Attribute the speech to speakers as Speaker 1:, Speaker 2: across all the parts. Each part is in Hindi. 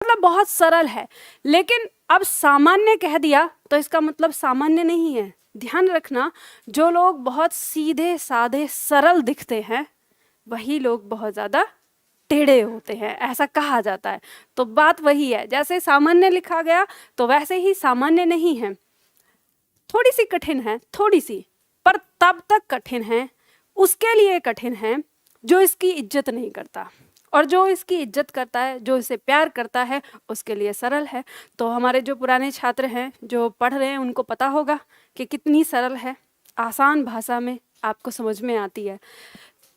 Speaker 1: मतलब बहुत सरल है। लेकिन अब सामान्य कह दिया तो इसका मतलब सामान्य नहीं है। ध्यान रखना, जो लोग बहुत सीधे साधे सरल दिखते हैं वही लोग बहुत ज़्यादा टेढ़े होते हैं, ऐसा कहा जाता है। तो बात वही है, जैसे सामान्य लिखा गया तो वैसे ही सामान्य नहीं है, थोड़ी सी कठिन है, थोड़ी सी, पर तब तक कठिन है, उसके लिए कठिन है जो इसकी इज्जत नहीं करता, और जो इसकी इज्जत करता है, जो इसे प्यार करता है, उसके लिए सरल है। तो हमारे जो पुराने छात्र हैं जो पढ़ रहे हैं उनको पता होगा कि कितनी सरल है, आसान भाषा में आपको समझ में आती है।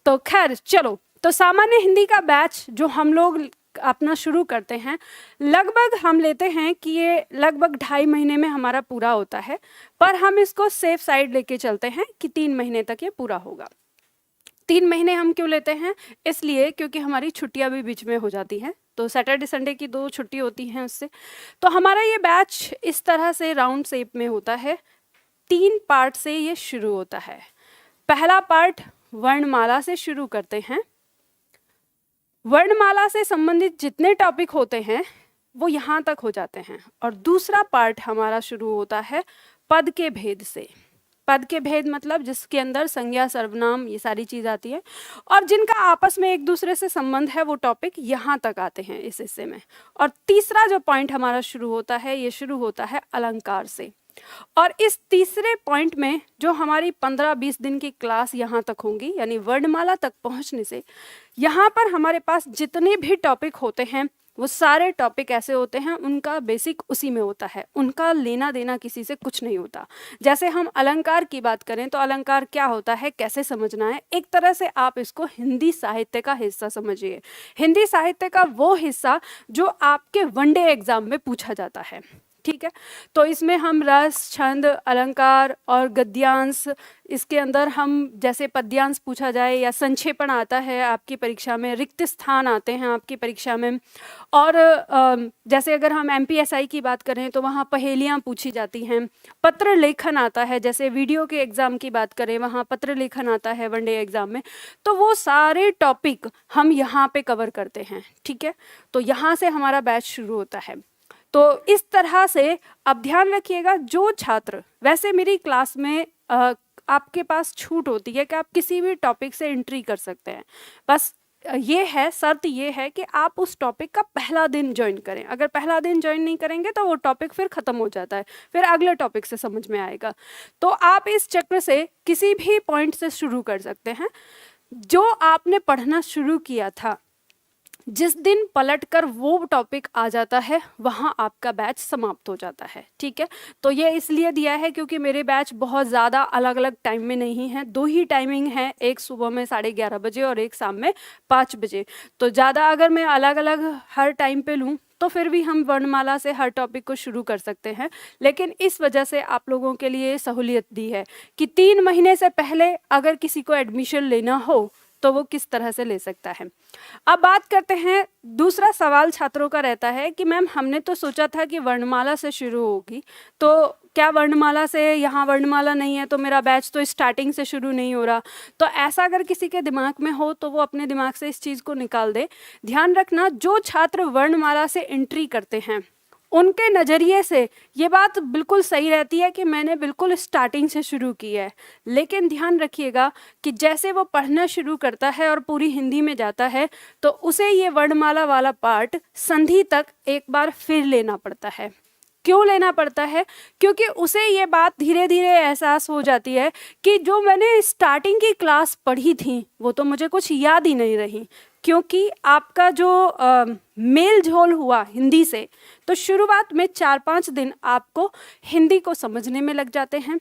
Speaker 1: तो खैर चलो, तो सामान्य हिंदी का बैच जो हम लोग अपना शुरू करते हैं, लगभग हम लेते हैं कि ये लगभग 2.5 महीने में हमारा पूरा होता है, पर हम इसको सेफ साइड लेके चलते हैं कि 3 महीने तक ये पूरा होगा। 3 महीने हम क्यों लेते हैं? इसलिए क्योंकि हमारी छुट्टियां भी बीच में हो जाती हैं, तो सैटरडे संडे की 2 छुट्टी होती हैं उससे। तो हमारा ये बैच इस तरह से राउंड शेप में होता है, 3 पार्ट से ये शुरू होता है। पहला पार्ट वर्णमाला से शुरू करते हैं। वर्णमाला से संबंधित जितने टॉपिक होते हैं वो यहाँ तक हो जाते हैं। और दूसरा पार्ट हमारा शुरू होता है पद के भेद से। पद के भेद मतलब जिसके अंदर संज्ञा, सर्वनाम, ये सारी चीज आती है, और जिनका आपस में एक दूसरे से संबंध है, वो टॉपिक यहाँ तक आते हैं इस हिस्से में। और तीसरा जो पॉइंट हमारा शुरू होता है, ये शुरू होता है अलंकार से। और इस तीसरे पॉइंट में जो हमारी 15-20 दिन की क्लास यहाँ तक होंगी, यानी वर्णमाला तक पहुँचने से यहाँ पर हमारे पास जितने भी टॉपिक होते हैं वो सारे टॉपिक ऐसे होते हैं, उनका बेसिक उसी में होता है, उनका लेना देना किसी से कुछ नहीं होता। जैसे हम अलंकार की बात करें तो अलंकार क्या होता है, कैसे समझना है, एक तरह से आप इसको हिंदी साहित्य का हिस्सा समझिए। हिंदी साहित्य का वो हिस्सा जो आपके वनडे एग्जाम में पूछा जाता है, ठीक है। तो इसमें हम रस, छंद, अलंकार और गद्यांश, इसके अंदर हम जैसे पद्यांश पूछा जाए या संक्षेपण आता है आपकी परीक्षा में, रिक्त स्थान आते हैं आपकी परीक्षा में, और जैसे अगर हम MPSI की बात करें तो वहाँ पहेलियाँ पूछी जाती हैं, पत्र लेखन आता है, जैसे वीडियो के एग्ज़ाम की बात करें वहाँ पत्र लेखन आता है वनडे एग्ज़ाम में। तो वो सारे टॉपिक हम यहाँ पे कवर करते हैं, ठीक है। तो यहाँ से हमारा बैच शुरू होता है। तो इस तरह से अब ध्यान रखिएगा, जो छात्र, वैसे मेरी क्लास में आपके पास छूट होती है कि आप किसी भी टॉपिक से एंट्री कर सकते हैं, बस ये है, शर्त ये है कि आप उस टॉपिक का पहला दिन ज्वाइन करें। अगर पहला दिन ज्वाइन नहीं करेंगे तो वो टॉपिक फिर ख़त्म हो जाता है, फिर अगले टॉपिक से समझ में आएगा। तो आप इस चक्र से किसी भी पॉइंट से शुरू कर सकते हैं। जो आपने पढ़ना शुरू किया था, जिस दिन पलटकर वो टॉपिक आ जाता है वहाँ आपका बैच समाप्त हो जाता है, ठीक है। तो ये इसलिए दिया है क्योंकि मेरे बैच बहुत ज़्यादा अलग अलग टाइम में नहीं है, 2 ही टाइमिंग है, एक सुबह में 11:30 बजे और एक शाम में 5 बजे। तो ज़्यादा अगर मैं अलग अलग हर टाइम पे लूँ तो फिर भी हम वर्णमाला से हर टॉपिक को शुरू कर सकते हैं, लेकिन इस वजह से आप लोगों के लिए सहूलियत दी है कि 3 महीने से पहले अगर किसी को एडमिशन लेना हो तो वो किस तरह से ले सकता है। अब बात करते हैं, दूसरा सवाल छात्रों का रहता है कि मैम हमने तो सोचा था कि वर्णमाला से शुरू होगी, तो क्या वर्णमाला से, यहाँ वर्णमाला नहीं है तो मेरा बैच तो स्टार्टिंग से शुरू नहीं हो रहा। तो ऐसा अगर किसी के दिमाग में हो तो वो अपने दिमाग से इस चीज़ को निकाल दे। ध्यान रखना, जो छात्र वर्णमाला से एंट्री करते हैं उनके नज़रिए से ये बात बिल्कुल सही रहती है कि मैंने बिल्कुल स्टार्टिंग से शुरू की है, लेकिन ध्यान रखिएगा कि जैसे वो पढ़ना शुरू करता है और पूरी हिंदी में जाता है तो उसे ये वर्णमाला वाला पार्ट संधि तक एक बार फिर लेना पड़ता है। क्यों लेना पड़ता है? क्योंकि उसे ये बात धीरे धीरे एहसास हो जाती है कि जो मैंने स्टार्टिंग की क्लास पढ़ी थी वो तो मुझे कुछ याद ही नहीं रही, क्योंकि आपका जो मेल झोल हुआ हिंदी से, तो शुरुआत में 4-5 दिन आपको हिंदी को समझने में लग जाते हैं,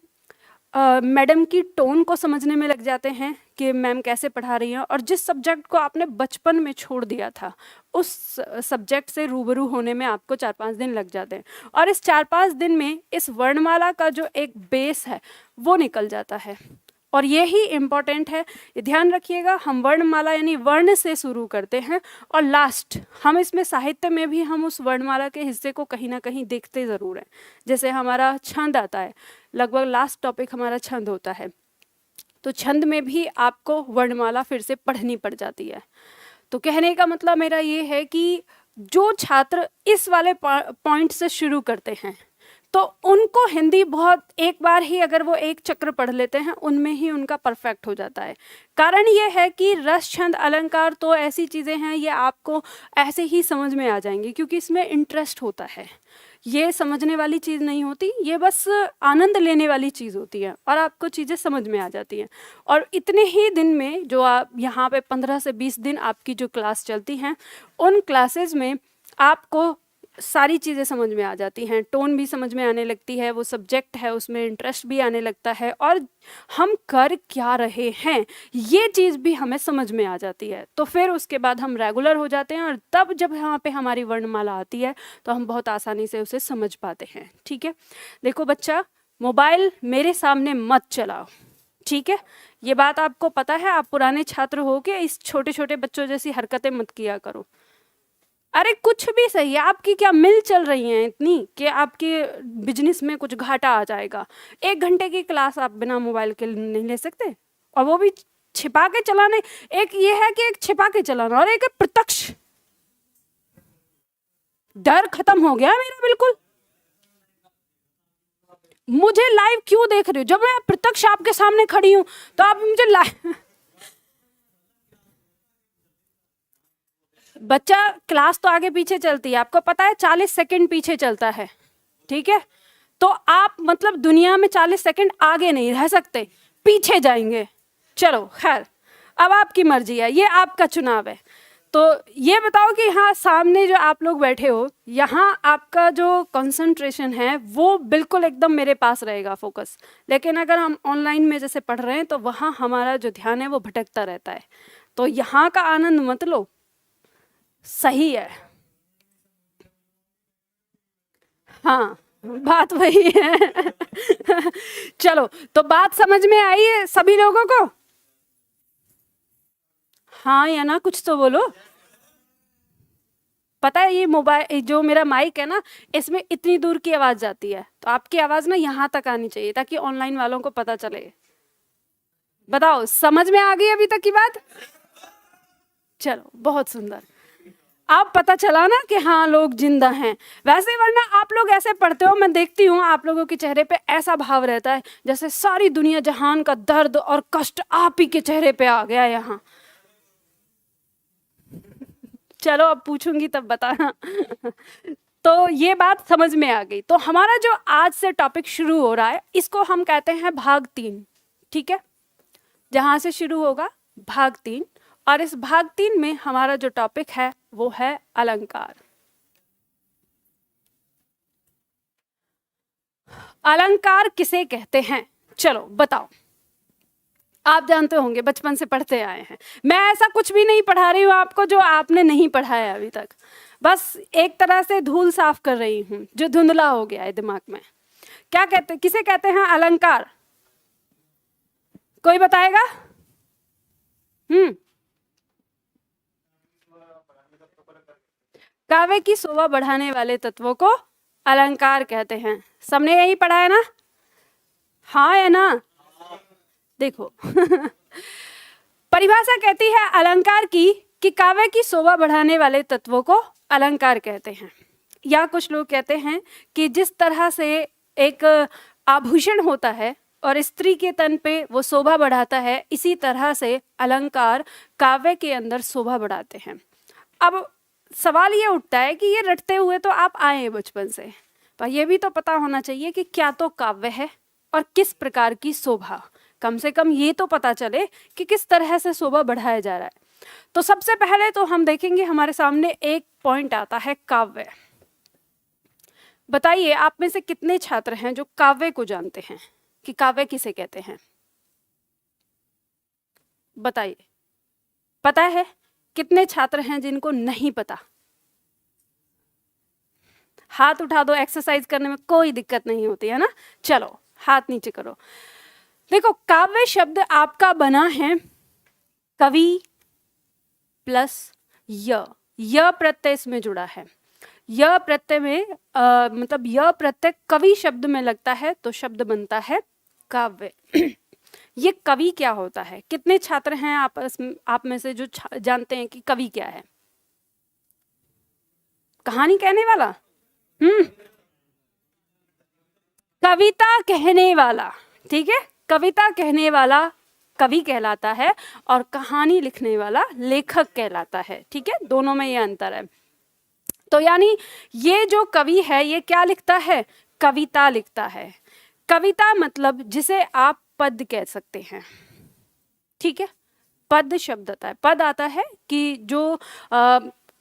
Speaker 1: मैडम की टोन को समझने में लग जाते हैं कि मैम कैसे पढ़ा रही हैं, और जिस सब्जेक्ट को आपने बचपन में छोड़ दिया था उस सब्जेक्ट से रूबरू होने में आपको 4-5 दिन लग जाते हैं। और इस 4-5 दिन में इस वर्णमाला का जो एक बेस है वो निकल जाता है, और ये ही इम्पॉर्टेंट है, ये ध्यान रखिएगा। हम वर्णमाला यानी वर्ण से शुरू करते हैं और लास्ट हम इसमें साहित्य में भी हम उस वर्णमाला के हिस्से को कहीं ना कहीं देखते ज़रूर हैं। जैसे हमारा छंद आता है, लगभग लास्ट टॉपिक हमारा छंद होता है, तो छंद में भी आपको वर्णमाला फिर से पढ़नी पड़ जाती है। तो कहने का मतलब मेरा ये है कि जो छात्र इस वाले पॉइंट से शुरू करते हैं तो उनको हिंदी बहुत एक बार ही अगर वो एक चक्र पढ़ लेते हैं उनमें ही उनका परफेक्ट हो जाता है। कारण ये है कि रस छंद अलंकार तो ऐसी चीज़ें हैं ये आपको ऐसे ही समझ में आ जाएंगी क्योंकि इसमें इंटरेस्ट होता है। ये समझने वाली चीज़ नहीं होती, ये बस आनंद लेने वाली चीज़ होती है और आपको चीज़ें समझ में आ जाती हैं। और इतने ही दिन में जो आप यहाँ पे 15 से 20 दिन आपकी जो क्लास चलती हैं उन क्लासेस में आपको सारी चीज़ें समझ में आ जाती हैं, टोन भी समझ में आने लगती है, वो सब्जेक्ट है उसमें इंटरेस्ट भी आने लगता है और हम कर क्या रहे हैं ये चीज़ भी हमें समझ में आ जाती है। तो फिर उसके बाद हम रेगुलर हो जाते हैं और तब जब यहाँ पे हमारी वर्णमाला आती है तो हम बहुत आसानी से उसे समझ पाते हैं। ठीक है, देखो बच्चा, मोबाइल मेरे सामने मत चलाओ, ठीक है, ये बात आपको पता है। आप पुराने छात्र हो के इस छोटे छोटे बच्चों जैसी हरकतें मत किया करो। अरे कुछ भी सही है, आपकी क्या मिल चल रही हैं इतनी कि आपके बिजनेस में कुछ घाटा आ जाएगा। 1 घंटे की क्लास आप बिना मोबाइल के नहीं ले सकते, और वो भी छिपा के चलाने। एक ये है कि एक छिपा के चलाना और एक है प्रत्यक्ष। डर खत्म हो गया मेरा बिल्कुल। मुझे लाइव क्यों देख रही हो? जब मैं प्रत्यक्ष आपके सामने खड़ी हूं तो आप मुझे लाइव बच्चा क्लास तो आगे पीछे चलती है, आपको पता है 40 सेकंड पीछे चलता है, ठीक है, तो आप मतलब दुनिया में 40 सेकंड आगे नहीं रह सकते, पीछे जाएंगे। चलो खैर, अब आपकी मर्जी है, ये आपका चुनाव है। तो ये बताओ कि हाँ सामने जो आप लोग बैठे हो यहाँ आपका जो कंसंट्रेशन है वो बिल्कुल एकदम मेरे पास रहेगा, फोकस। लेकिन अगर हम ऑनलाइन में जैसे पढ़ रहे हैं तो वहाँ हमारा जो ध्यान है वो भटकता रहता है, तो यहाँ का आनंद मत लो। सही है, हाँ बात वही है। चलो, तो बात समझ में आई है सभी लोगों को? हाँ या ना, कुछ तो बोलो। पता है ये मोबाइल जो मेरा माइक है ना, इसमें इतनी दूर की आवाज जाती है, तो आपकी आवाज ना यहाँ तक आनी चाहिए ताकि ऑनलाइन वालों को पता चले। बताओ समझ में आ गई अभी तक की बात? चलो बहुत सुंदर, आप पता चला ना कि हाँ लोग जिंदा हैं। वैसे वरना आप लोग ऐसे पढ़ते हो, मैं देखती हूँ आप लोगों के चेहरे पे ऐसा भाव रहता है जैसे सारी दुनिया जहान का दर्द और कष्ट आप ही के चेहरे पे आ गया यहाँ। चलो अब पूछूंगी तब बताना। तो ये बात समझ में आ गई। तो हमारा जो आज से टॉपिक शुरू हो रहा है इसको हम कहते हैं भाग 3, ठीक है, जहां से शुरू होगा भाग 3। और इस भाग 3 में हमारा जो टॉपिक है वो है अलंकार। अलंकार किसे कहते हैं? चलो बताओ, आप जानते होंगे, बचपन से पढ़ते आए हैं। मैं ऐसा कुछ भी नहीं पढ़ा रही हूँ आपको जो आपने नहीं पढ़ा है अभी तक, बस एक तरह से धूल साफ कर रही हूँ जो धुंधला हो गया है दिमाग में। क्या कहते, किसे कहते हैं अलंकार? कोई बताएगा? काव्य की शोभा बढ़ाने वाले तत्वों को अलंकार कहते हैं। सबने यही पढ़ा है ना? हाँ या ना? देखो परिभाषा कहती है अलंकार की कि काव्य की शोभा बढ़ाने वाले तत्वों को अलंकार कहते हैं। या कुछ लोग कहते हैं कि जिस तरह से एक आभूषण होता है और स्त्री के तन पे वो शोभा बढ़ाता है, इसी तरह से अलंकार काव्य के अंदर शोभा बढ़ाते हैं। अब सवाल ये उठता है कि ये रटते हुए तो आप आए हैं बचपन से, पर ये भी तो पता होना चाहिए कि क्या तो काव्य है और किस प्रकार की शोभा, कम से कम ये तो पता चले कि किस तरह से शोभा बढ़ाया जा रहा है। तो सबसे पहले तो हम देखेंगे हमारे सामने एक पॉइंट आता है काव्य। बताइए आप में से कितने छात्र हैं जो काव्य को जानते हैं कि काव्य किसे कहते हैं? बताइए, पता है? कितने छात्र हैं जिनको नहीं पता? हाथ उठा दो, एक्सरसाइज करने में कोई दिक्कत नहीं होती है ना। चलो हाथ नीचे करो। देखो काव्य शब्द आपका बना है कवि प्लस य प्रत्यय इसमें जुड़ा है। य प्रत्यय में मतलब य प्रत्यय कवि शब्द में लगता है तो शब्द बनता है काव्य। ये कवि क्या होता है? कितने छात्र हैं आप में से जो जानते हैं कि कवि क्या है? कहानी कहने वाला, कविता कहने वाला, ठीक है, कविता कहने वाला कवि कहलाता है और कहानी लिखने वाला लेखक कहलाता है, ठीक है, दोनों में ये अंतर है। तो यानी ये जो कवि है ये क्या लिखता है, कविता लिखता है। कविता मतलब जिसे आप पद कह सकते हैं, ठीक है, पद शब्द आता है, पद आता है कि जो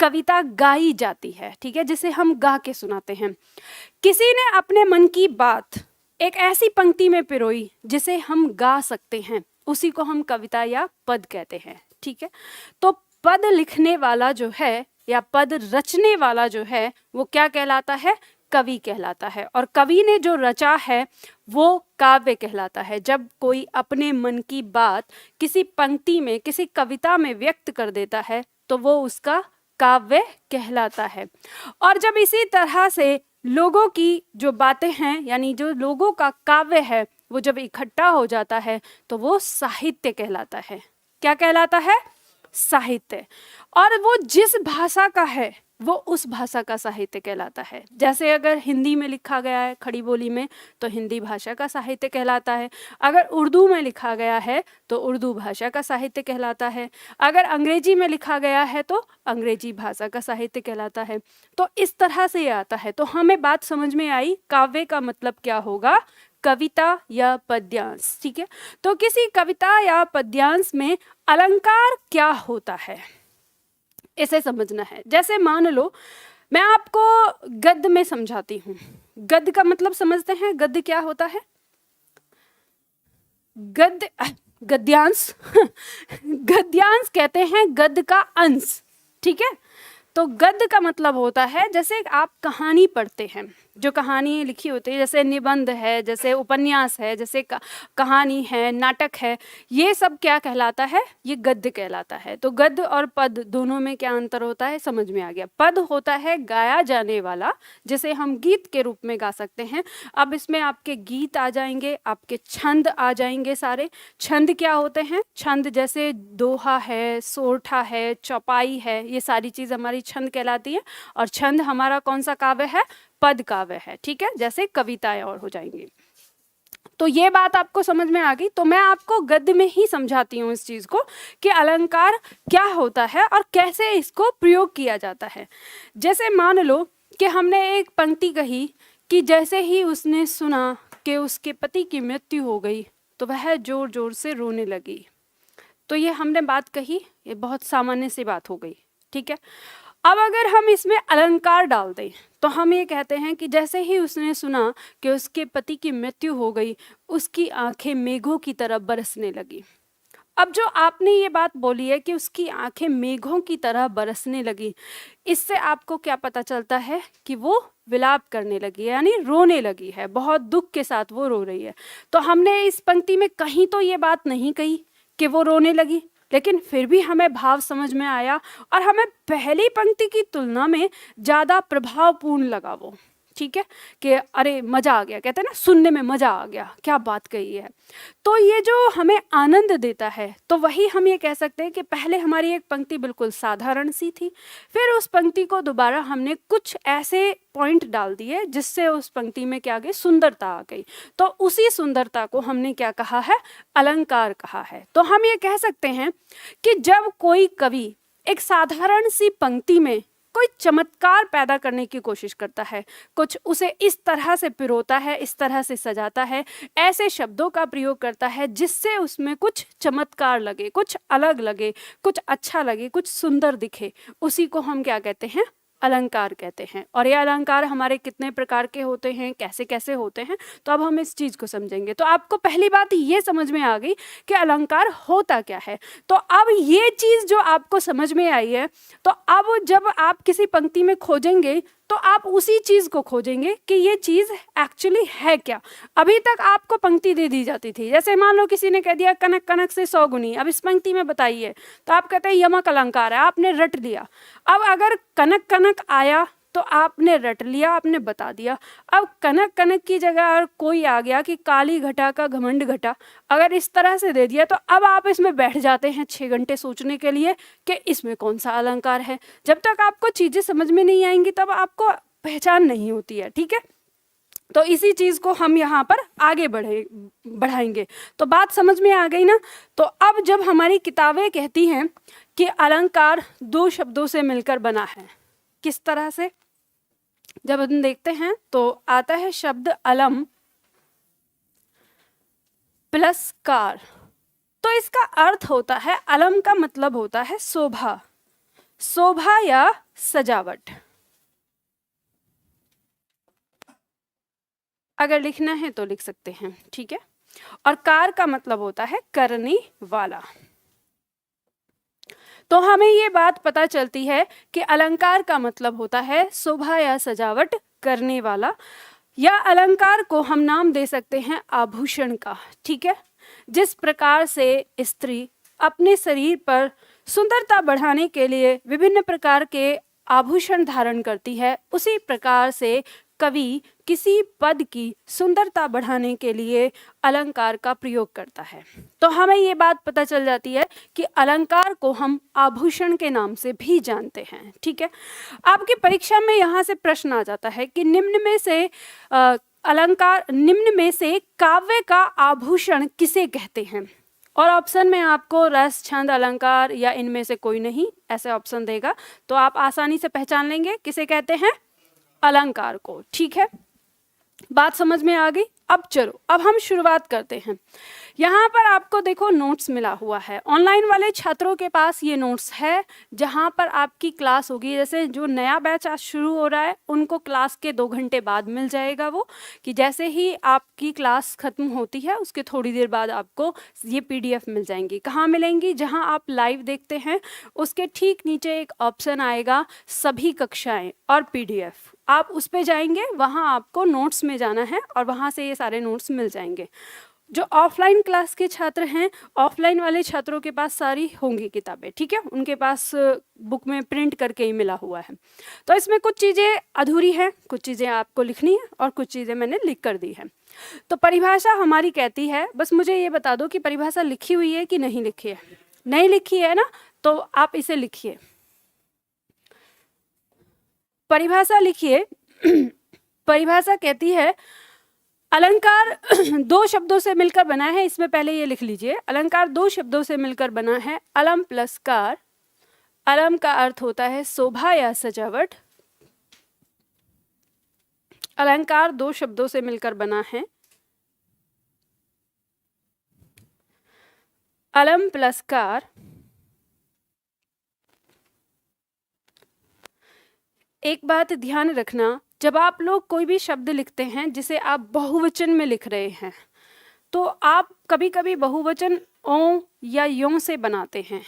Speaker 1: कविता गाई जाती है, ठीक है, जिसे हम गा के सुनाते हैं। किसी ने अपने मन की बात एक ऐसी पंक्ति में पिरोई जिसे हम गा सकते हैं, उसी को हम कविता या पद कहते हैं, ठीक है। तो पद लिखने वाला जो है या पद रचने वाला जो है वो क्या कहलाता है, कवि कहलाता है। और कवि ने जो रचा है वो काव्य कहलाता है। जब कोई अपने मन की बात किसी पंक्ति में, किसी कविता में व्यक्त कर देता है तो वो उसका काव्य कहलाता है। और जब इसी तरह से लोगों की जो बातें हैं यानी जो लोगों का काव्य है वो जब इकट्ठा हो जाता है तो वो साहित्य कहलाता है। क्या कहलाता है, साहित्य। और वो जिस भाषा का है वो उस भाषा का साहित्य कहलाता है। जैसे अगर हिंदी में लिखा गया है खड़ी बोली में तो हिंदी भाषा का साहित्य कहलाता है, अगर उर्दू में लिखा गया है तो उर्दू भाषा का साहित्य कहलाता है, अगर अंग्रेजी में लिखा गया है तो अंग्रेजी भाषा का साहित्य कहलाता है। तो इस तरह से ये आता है। तो हमें बात समझ में आई, काव्य का मतलब क्या होगा, कविता या पद्यांश, ठीक है। तो किसी कविता या पद्यांश में अलंकार क्या होता है इसे समझना है। जैसे मान लो मैं आपको गद्य में समझाती हूँ। गद्य का मतलब समझते हैं, गद्य क्या होता है, गद्य गद्यांश गद्यांश कहते हैं गद्य का अंश, ठीक है। तो गद्य का मतलब होता है जैसे आप कहानी पढ़ते हैं, जो कहानी लिखी होती है, जैसे निबंध है, जैसे उपन्यास है, जैसे कहानी है, नाटक है, ये सब क्या कहलाता है, ये गद्य कहलाता है। तो गद्य और पद दोनों में क्या अंतर होता है समझ में आ गया। पद होता है गाया जाने वाला, जिसे हम गीत के रूप में गा सकते हैं। अब इसमें आपके गीत आ जाएंगे, आपके छंद आ जाएंगे सारे। छंद क्या होते हैं, छंद जैसे दोहा है, सोरठा है, चौपाई है, ये सारी चीज हमारी छंद कहलाती है। और छंद हमारा कौन सा काव्य है, पद काव्य है, ठीक है, जैसे कविताएं और हो जाएंगी। तो ये बात आपको समझ में आ गई। तो मैं आपको गद्य में ही समझाती हूँ इस चीज को कि अलंकार क्या होता है और कैसे इसको प्रयोग किया जाता है। जैसे मान लो कि हमने एक पंक्ति कही कि जैसे ही उसने सुना कि उसके पति की मृत्यु हो गई तो वह जोर जोर से रोने लगी। तो ये हमने बात कही, ये बहुत सामान्य सी बात हो गई, ठीक है। अब अगर हम इसमें अलंकार डाल दें तो हम ये कहते हैं कि जैसे ही उसने सुना कि उसके पति की मृत्यु हो गई, उसकी आंखें मेघों की तरह बरसने लगी। अब जो आपने ये बात बोली है कि उसकी आंखें मेघों की तरह बरसने लगी, इससे आपको क्या पता चलता है कि वो विलाप करने लगी है, यानी रोने लगी है, बहुत दुख के साथ वो रो रही है। तो हमने इस पंक्ति में कहीं तो ये बात नहीं कही कि वो रोने लगी, लेकिन फिर भी हमें भाव समझ में आया और हमें पहली पंक्ति की तुलना में ज़्यादा प्रभावपूर्ण लगा वो, ठीक है, कि अरे मज़ा आ गया, कहते हैं ना सुनने में मज़ा आ गया, क्या बात कही है। तो ये जो हमें आनंद देता है, तो वही हम ये कह सकते हैं कि पहले हमारी एक पंक्ति बिल्कुल साधारण सी थी, फिर उस पंक्ति को दोबारा हमने कुछ ऐसे पॉइंट डाल दिए जिससे उस पंक्ति में क्या आ गई, सुंदरता आ गई। तो उसी सुंदरता को हमने क्या कहा है, अलंकार कहा है। तो हम ये कह सकते हैं कि जब कोई कवि एक साधारण सी पंक्ति में कोई चमत्कार पैदा करने की कोशिश करता है, कुछ उसे इस तरह से पिरोता है, इस तरह से सजाता है, ऐसे शब्दों का प्रयोग करता है जिससे उसमें कुछ चमत्कार लगे, कुछ अलग लगे, कुछ अच्छा लगे, कुछ सुंदर दिखे, उसी को हम क्या कहते हैं, अलंकार कहते हैं। और ये अलंकार हमारे कितने प्रकार के होते हैं, कैसे कैसे होते हैं, तो अब हम इस चीज़ को समझेंगे। तो आपको पहली बात ये समझ में आ गई कि अलंकार होता क्या है। तो अब ये चीज़ जो आपको समझ में आई है, तो अब जब आप किसी पंक्ति में खोजेंगे तो आप उसी चीज़ को खोजेंगे कि ये चीज़ एक्चुअली है क्या। अभी तक आपको पंक्ति दे दी जाती थी, जैसे मान लो किसी ने कह दिया कनक कनक से 100 गुनी, अब इस पंक्ति में बताइए, तो आप कहते हैं यमक अलंकार है, आपने रट दिया। अब अगर कनक कनक आया तो आपने रट लिया, आपने बता दिया। अब कनक कनक की जगह और कोई आ गया कि काली घटा का घमंड घटा, अगर इस तरह से दे दिया तो अब आप इसमें बैठ जाते हैं 6 घंटे सोचने के लिए कि इसमें कौन सा अलंकार है। जब तक आपको चीजें समझ में नहीं आएंगी तब आपको पहचान नहीं होती है, ठीक है। तो इसी चीज को हम यहाँ पर आगे बढ़ाएंगे। तो बात समझ में आ गई ना। तो अब जब हमारी किताबें कहती हैं कि अलंकार 2 शब्दों से मिलकर बना है, किस तरह से, जब हम देखते हैं तो आता है शब्द अलम प्लस कार। तो इसका अर्थ होता है, अलम का मतलब होता है शोभा, शोभा या सजावट। अगर लिखना है तो लिख सकते हैं, ठीक है। और कार का मतलब होता है करने वाला। तो हमें ये बात पता चलती है कि अलंकार का मतलब होता है शोभा या सजावट करने वाला, या अलंकार को हम नाम दे सकते हैं आभूषण का, ठीक है। जिस प्रकार से स्त्री अपने शरीर पर सुंदरता बढ़ाने के लिए विभिन्न प्रकार के आभूषण धारण करती है, उसी प्रकार से कवि किसी पद की सुंदरता बढ़ाने के लिए अलंकार का प्रयोग करता है। तो हमें ये बात पता चल जाती है कि अलंकार को हम आभूषण के नाम से भी जानते हैं, ठीक है। आपकी परीक्षा में यहाँ से प्रश्न आ जाता है कि निम्न में से काव्य का आभूषण किसे कहते हैं, और ऑप्शन में आपको रस, छंद, अलंकार या इनमें से कोई नहीं ऐसे ऑप्शन देगा। तो आप आसानी से पहचान लेंगे किसे कहते हैं, अलंकार को, ठीक है। बात समझ में आ गई। अब चलो, अब हम शुरुआत करते हैं। यहाँ पर आपको देखो नोट्स मिला हुआ है। ऑनलाइन वाले छात्रों के पास ये नोट्स है, जहाँ पर आपकी क्लास होगी। जैसे जो नया बैच आज शुरू हो रहा है उनको क्लास के 2 घंटे बाद मिल जाएगा वो, कि जैसे ही आपकी क्लास खत्म होती है उसके थोड़ी देर बाद आपको ये PDF मिल जाएंगी। कहाँ मिलेंगी, जहाँ आप लाइव देखते हैं उसके ठीक नीचे एक ऑप्शन आएगा सभी कक्षाएं और PDF, आप उस पे जाएंगे, वहाँ आपको नोट्स में जाना है और वहाँ से ये सारे नोट्स मिल जाएंगे। जो ऑफलाइन क्लास के छात्र हैं, ऑफलाइन वाले छात्रों के पास सारी होंगी किताबें, ठीक है, उनके पास बुक में प्रिंट करके ही मिला हुआ है। तो इसमें कुछ चीज़ें अधूरी हैं, कुछ चीज़ें आपको लिखनी है और कुछ चीज़ें मैंने लिख कर दी है। तो परिभाषा हमारी कहती है, बस मुझे ये बता दो कि परिभाषा लिखी हुई है कि नहीं लिखी है। नहीं लिखी है ना, तो आप इसे लिखिए, परिभाषा लिखिए। परिभाषा कहती है अलंकार 2 शब्दों से मिलकर बना है। इसमें पहले ये लिख लीजिए, अलंकार 2 शब्दों से मिलकर बना है, अलम प्लस कार। अलम का अर्थ होता है शोभा या सजावट। अलंकार 2 शब्दों से मिलकर बना है, अलम प्लस कार। एक बात ध्यान रखना, जब आप लोग कोई भी शब्द लिखते हैं जिसे आप बहुवचन में लिख रहे हैं, तो आप कभी कभी बहुवचन ओ या यों से बनाते हैं।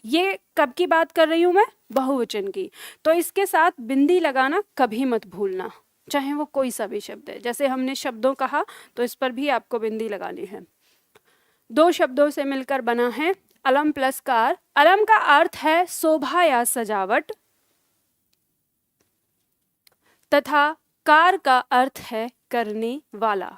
Speaker 1: ये कब की बात कर रही हूँ मैं, बहुवचन की। तो इसके साथ बिंदी लगाना कभी मत भूलना, चाहे वो कोई सा भी शब्द है। जैसे हमने शब्दों कहा तो इस पर भी आपको बिंदी लगानी है। 2 शब्दों से मिलकर बना है, अलम प्लस कार। अलम का अर्थ है शोभा या सजावट, तथा कार का अर्थ है करने वाला।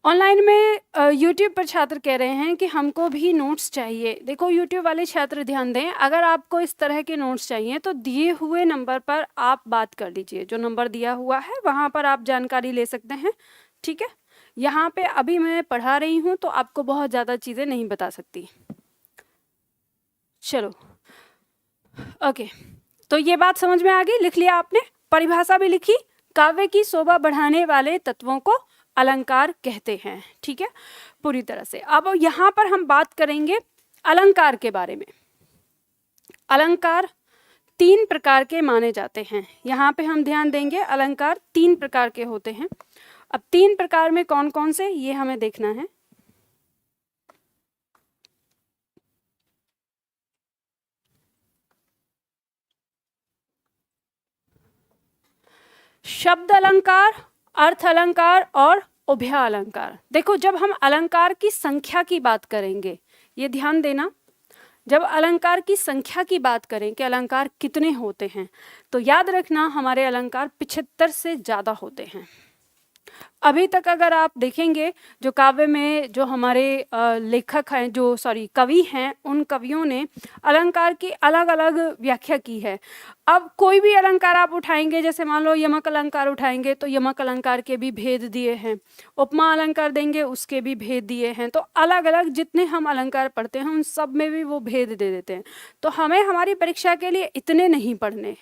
Speaker 1: ऑनलाइन में YouTube पर छात्र कह रहे हैं कि हमको भी नोट्स चाहिए। देखो YouTube वाले छात्र ध्यान दें, अगर आपको इस तरह के नोट्स चाहिए तो दिए हुए नंबर पर आप बात कर लीजिए। जो नंबर दिया हुआ है वहाँ पर आप जानकारी ले सकते हैं, ठीक है। यहाँ पे अभी मैं पढ़ा रही हूँ तो आपको बहुत ज़्यादा चीज़ें नहीं बता सकती। चलो ओके, तो ये बात समझ में आ गई, लिख लिया आपने, परिभाषा भी लिखी। काव्य की शोभा बढ़ाने वाले तत्वों को अलंकार कहते हैं, ठीक है, पूरी तरह से। अब यहाँ पर हम बात करेंगे अलंकार के बारे में। अलंकार 3 प्रकार के माने जाते हैं। यहाँ पे हम ध्यान देंगे, अलंकार 3 प्रकार के होते हैं। अब 3 प्रकार में कौन कौन से, ये हमें देखना है। शब्द अलंकार, अर्थ अलंकार और उभय अलंकार। देखो, जब हम अलंकार की संख्या की बात करेंगे, ये ध्यान देना, जब अलंकार की संख्या की बात करें कि अलंकार कितने होते हैं, तो याद रखना हमारे अलंकार 75 से ज़्यादा होते हैं। अभी तक अगर आप देखेंगे, जो काव्य में जो हमारे लेखक हैं, जो कवि हैं, उन कवियों ने अलंकार की अलग अलग व्याख्या की है। अब कोई भी अलंकार आप उठाएंगे, जैसे मान लो यमक अलंकार उठाएंगे तो यमक अलंकार के भी भेद दिए हैं, उपमा अलंकार देंगे उसके भी भेद दिए हैं। तो अलग अलग जितने हम अलंकार पढ़ते हैं उन सब में भी वो भेद दे देते हैं। तो हमें हमारी परीक्षा के लिए इतने नहीं पढ़ने,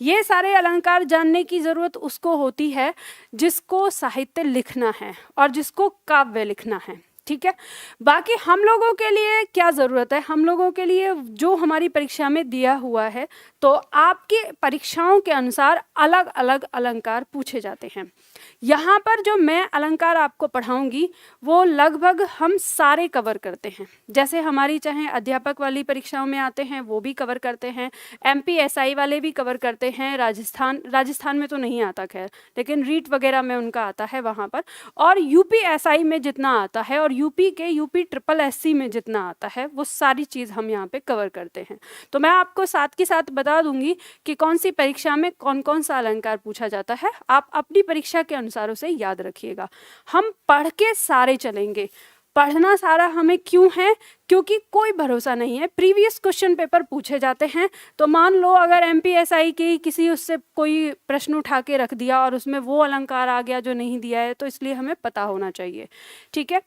Speaker 1: ये सारे अलंकार जानने की ज़रूरत उसको होती है जिसको साहित्य लिखना है और जिसको काव्य लिखना है। ठीक है, बाकी हम लोगों के लिए क्या ज़रूरत है, हम लोगों के लिए जो हमारी परीक्षा में दिया हुआ है, तो आपकी परीक्षाओं के अनुसार अलग अलग अलंकार पूछे जाते हैं। यहाँ पर जो मैं अलंकार आपको पढ़ाऊंगी वो लगभग हम सारे कवर करते हैं। जैसे हमारी चाहे अध्यापक वाली परीक्षाओं में आते हैं वो भी कवर करते हैं, MPSI वाले भी कवर करते हैं, राजस्थान में तो नहीं आता खैर, लेकिन रीट वगैरह में उनका आता है वहाँ पर, और UPSI में जितना आता है और यूपी SSSC में जितना आता है वो सारी चीज़ हम यहाँ पे कवर करते हैं। तो मैं आपको साथ के साथ बता दूंगी कि कौन सी परीक्षा में कौन कौन सा अलंकार पूछा जाता है, आप अपनी परीक्षा के अनुसार उसे याद रखिएगा। हम पढ़ के सारे चलेंगे। पढ़ना सारा हमें क्यों है, क्योंकि कोई भरोसा नहीं है, प्रीवियस क्वेश्चन पेपर पूछे जाते हैं। तो मान लो अगर MPSI की किसी उससे कोई प्रश्न उठा के रख दिया और उसमें वो अलंकार आ गया जो नहीं दिया है, तो इसलिए हमें पता होना चाहिए। ठीक है,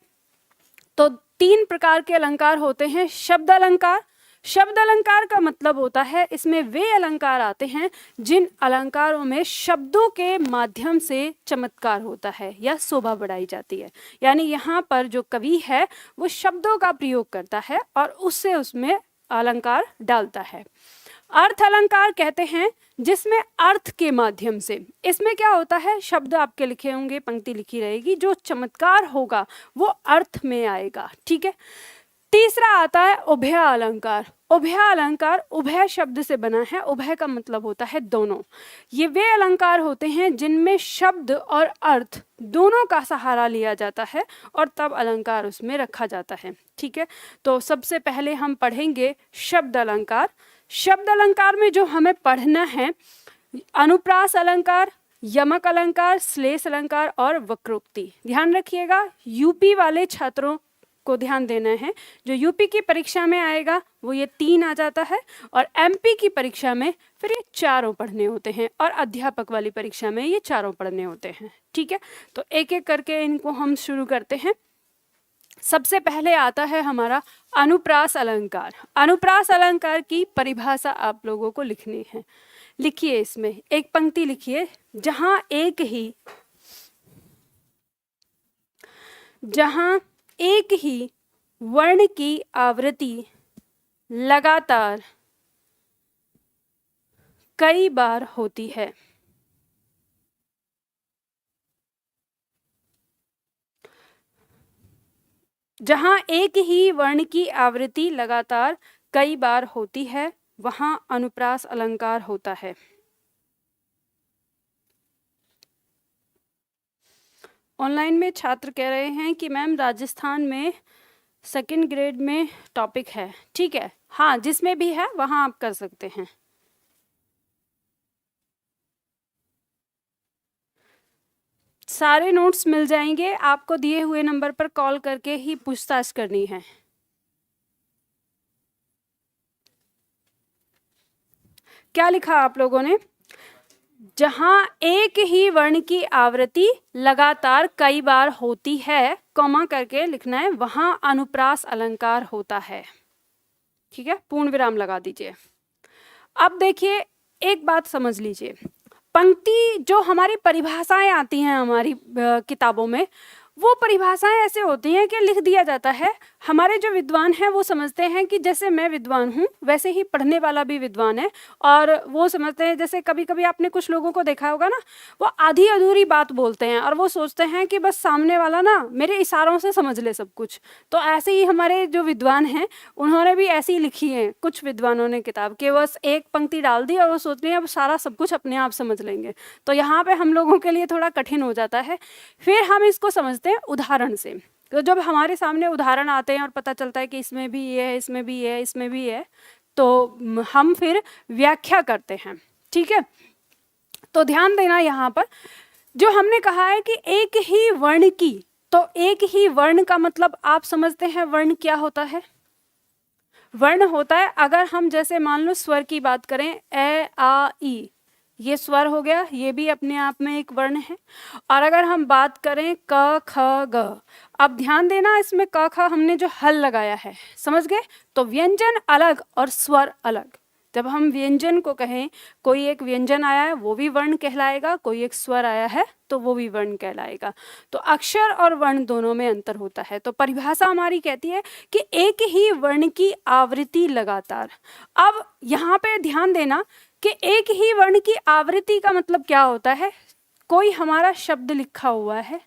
Speaker 1: तो 3 प्रकार के अलंकार होते हैं। शब्द अलंकार, शब्द अलंकार का मतलब होता है इसमें वे अलंकार आते हैं जिन अलंकारों में शब्दों के माध्यम से चमत्कार होता है या शोभा बढ़ाई जाती है। यानी यहाँ पर जो कवि है वो शब्दों का प्रयोग करता है और उससे उसमें अलंकार डालता है। अर्थ अलंकार कहते हैं जिसमें अर्थ के माध्यम से, इसमें क्या होता है, शब्द आपके लिखे होंगे, पंक्ति लिखी रहेगी, जो चमत्कार होगा वो अर्थ में आएगा। ठीक है, तीसरा आता है उभय अलंकार। उभय अलंकार उभय शब्द से बना है, उभय का मतलब होता है दोनों। ये वे अलंकार होते हैं जिनमें शब्द और अर्थ दोनों का सहारा लिया जाता है और तब अलंकार उसमें रखा जाता है। ठीक है, तो सबसे पहले हम पढ़ेंगे शब्द अलंकार। शब्द अलंकार में जो हमें पढ़ना है, अनुप्रास अलंकार, यमक अलंकार, श्लेष अलंकार और वक्रोक्ति। ध्यान रखिएगा, यूपी वाले छात्रों को ध्यान देना है, जो यूपी की परीक्षा में आएगा वो ये 3 आ जाता है, और MP की परीक्षा में फिर ये 4 पढ़ने होते हैं, और अध्यापक वाली परीक्षा में ये 4 पढ़ने होते हैं। ठीक है, तो एक एक करके इनको हम शुरू करते हैं। सबसे पहले आता है हमारा अनुप्रास अलंकार। अनुप्रास अलंकार की परिभाषा आप लोगों को लिखनी है। लिखिए, इसमें एक पंक्ति लिखिए, जहां एक ही वर्ण की आवृत्ति लगातार कई बार होती है। जहां एक ही वर्ण की आवृत्ति लगातार कई बार होती है वहां अनुप्रास अलंकार होता है। ऑनलाइन में छात्र कह रहे हैं कि मैम राजस्थान में 2nd ग्रेड में टॉपिक है। ठीक है, हाँ, जिसमें भी है वहाँ आप कर सकते हैं। सारे नोट्स मिल जाएंगे, आपको दिए हुए नंबर पर कॉल करके ही पूछताछ करनी है। क्या लिखा आप लोगों ने, जहां एक ही वर्ण की आवृत्ति लगातार कई बार होती है, कॉमा करके लिखना है, वहां अनुप्रास अलंकार होता है। ठीक है, पूर्ण विराम लगा दीजिए। अब देखिए, एक बात समझ लीजिए, पंक्ति जो हमारी परिभाषाएं आती हैं हमारी किताबों में, वो परिभाषाएं ऐसे होती हैं कि लिख दिया जाता है हमारे जो विद्वान हैं वो समझते हैं कि जैसे मैं विद्वान हूँ वैसे ही पढ़ने वाला भी विद्वान है, और वो समझते हैं, जैसे कभी कभी आपने कुछ लोगों को देखा होगा ना, वो आधी अधूरी बात बोलते हैं और वो सोचते हैं कि बस सामने वाला ना मेरे इशारों से समझ ले सब कुछ। तो ऐसे ही हमारे जो विद्वान हैं उन्होंने भी ऐसी ही लिखी है, कुछ विद्वानों ने किताब के बस एक पंक्ति डाल दी और वो सोचते हैं अब सारा सब कुछ अपने आप समझ लेंगे। तो यहाँ पे हम लोगों के लिए थोड़ा कठिन हो जाता है। फिर हम इसको समझते हैं उदाहरण से। तो जब हमारे सामने उदाहरण आते हैं और पता चलता है कि इसमें भी ये है, इसमें भी ये है, इसमें भी है, तो हम फिर व्याख्या करते हैं। ठीक है, तो ध्यान देना यहाँ पर जो हमने कहा है कि एक ही वर्ण की, तो एक ही वर्ण का मतलब आप समझते हैं वर्ण क्या होता है? वर्ण होता है, अगर हम जैसे मान लो स्वर की बात करें, ए आ ई, ये स्वर हो गया, ये भी अपने आप में एक वर्ण है। और अगर हम बात करें क ख ग, अब ध्यान देना इसमें क ख हमने जो हल लगाया है, समझ गए? तो व्यंजन अलग और स्वर अलग। जब हम व्यंजन को कहें, कोई एक व्यंजन आया है वो भी वर्ण कहलाएगा, कोई एक स्वर आया है तो वो भी वर्ण कहलाएगा। तो अक्षर और वर्ण दोनों में अंतर होता है। तो परिभाषा हमारी कहती है कि एक ही वर्ण की आवृत्ति लगातार। अब यहाँ पे ध्यान देना कि एक ही वर्ण की आवृत्ति का मतलब क्या होता है? कोई हमारा शब्द लिखा हुआ है,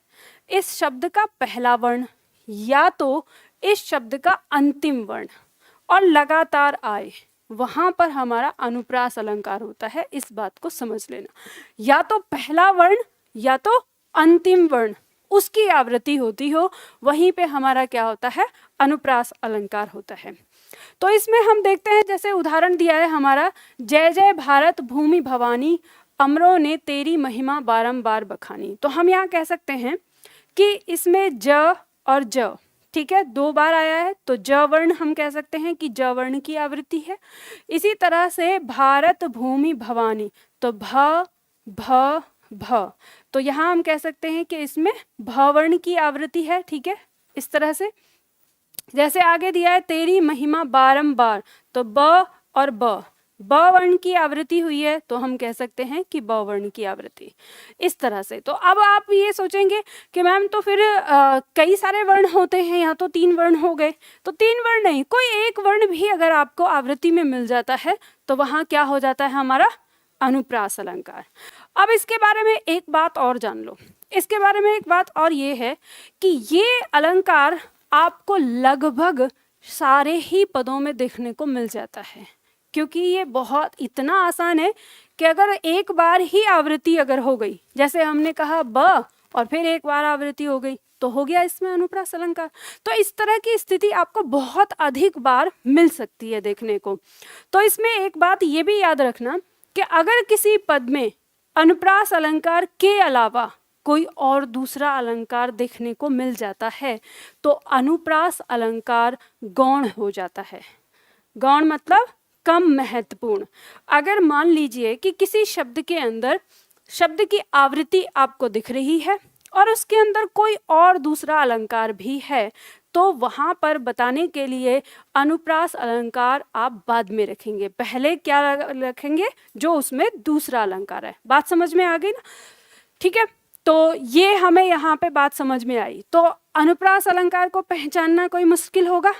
Speaker 1: इस शब्द का पहला वर्ण या तो इस शब्द का अंतिम वर्ण और लगातार आए, वहां पर हमारा अनुप्रास अलंकार होता है। इस बात को समझ लेना, या तो पहला वर्ण या तो अंतिम वर्ण उसकी आवृत्ति होती हो, वहीं पे हमारा क्या होता है? अनुप्रास अलंकार होता है। तो इसमें हम देखते हैं, जैसे उदाहरण दिया है हमारा, जय जय भारत भूमि भवानी, अमरों ने तेरी महिमा बारंबार बखानी। तो हम यहाँ कह सकते हैं कि इसमें ज और ज, ठीक है, दो बार आया है, तो ज वर्ण हम कह सकते हैं कि ज वर्ण की आवृत्ति है। इसी तरह से भारत भूमि भवानी, तो भ भ भ, तो यहाँ हम कह सकते हैं कि इसमें भ वर्ण की आवृत्ति है। ठीक है, इस तरह से जैसे आगे दिया है तेरी महिमा बारंबार, तो ब और ब, ब वर्ण की आवृत्ति हुई है तो हम कह सकते हैं कि ब वर्ण की आवृत्ति। इस तरह से तो अब आप ये सोचेंगे कि मैम तो फिर कई सारे वर्ण होते हैं, यहाँ तो 3 वर्ण हो गए। तो 3 वर्ण नहीं, कोई एक वर्ण भी अगर आपको आवृत्ति में मिल जाता है तो वहाँ क्या हो जाता है? हमारा अनुप्रास अलंकार। अब इसके बारे में एक बात और जान लो, इसके बारे में एक बात और ये है कि ये अलंकार आपको लगभग सारे ही पदों में देखने को मिल जाता है, क्योंकि ये बहुत इतना आसान है कि अगर एक बार ही आवृत्ति अगर हो गई, जैसे हमने कहा ब और फिर एक बार आवृत्ति हो गई, तो हो गया इसमें अनुप्रास अलंकार। तो इस तरह की स्थिति आपको बहुत अधिक बार मिल सकती है देखने को। तो इसमें एक बात ये भी याद रखना कि अगर किसी पद में अनुप्रास अलंकार के अलावा कोई और दूसरा अलंकार देखने को मिल जाता है तो अनुप्रास अलंकार गौण हो जाता है। गौण मतलब कम महत्वपूर्ण। अगर मान लीजिए कि किसी शब्द के अंदर शब्द की आवृत्ति आपको दिख रही है और उसके अंदर कोई और दूसरा अलंकार भी है, तो वहां पर बताने के लिए अनुप्रास अलंकार आप बाद में रखेंगे, पहले क्या रखेंगे? जो उसमें दूसरा अलंकार है। बात समझ में आ गई ना? ठीक है, तो ये हमें यहाँ पे बात समझ में आई। तो अनुप्रास अलंकार को पहचानना कोई मुश्किल होगा?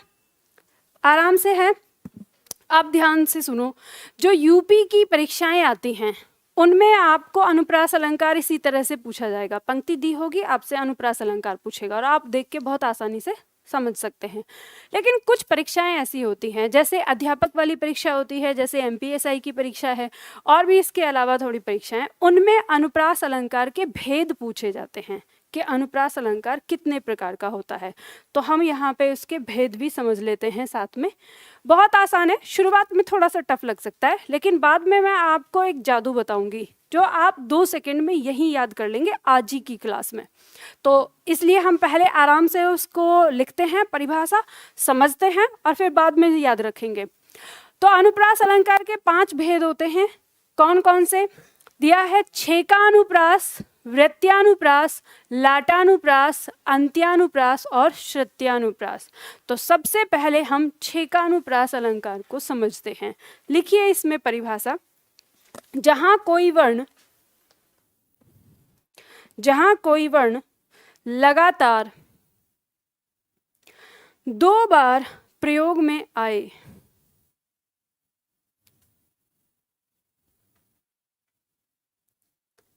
Speaker 1: आराम से है। आप ध्यान से सुनो, जो यूपी की परीक्षाएं आती हैं उनमें आपको अनुप्रास अलंकार इसी तरह से पूछा जाएगा। पंक्ति दी होगी, आपसे अनुप्रास अलंकार पूछेगा और आप देख के बहुत आसानी से समझ सकते हैं। लेकिन कुछ परीक्षाएं ऐसी होती हैं, जैसे अध्यापक वाली परीक्षा होती है, जैसे एमपीएसआई की परीक्षा है, और भी इसके अलावा थोड़ी परीक्षाएं, उनमें अनुप्रास अलंकार के भेद पूछे जाते हैं कि अनुप्रास अलंकार कितने प्रकार का होता है। तो हम यहाँ पे उसके भेद भी समझ लेते हैं साथ में। बहुत आसान है, शुरुआत में थोड़ा सा टफ लग सकता है, लेकिन बाद में मैं आपको एक जादू बताऊंगी जो आप 2 सेकंड में यही याद कर लेंगे आज ही की क्लास में। तो इसलिए हम पहले आराम से उसको लिखते हैं, परिभाषा समझते हैं और फिर बाद में याद रखेंगे। तो अनुप्रास अलंकार के 5 भेद होते हैं। कौन कौन से दिया है? छेकानुप्रास, वृत्त्यानुप्रास, लाटानुप्रास, अंत्यानुप्रास और श्रुत्यानुप्रास। तो सबसे पहले हम छेकानुप्रास अलंकार को समझते हैं। लिखिए इसमें परिभाषा, जहां कोई वर्ण लगातार दो बार प्रयोग में आए।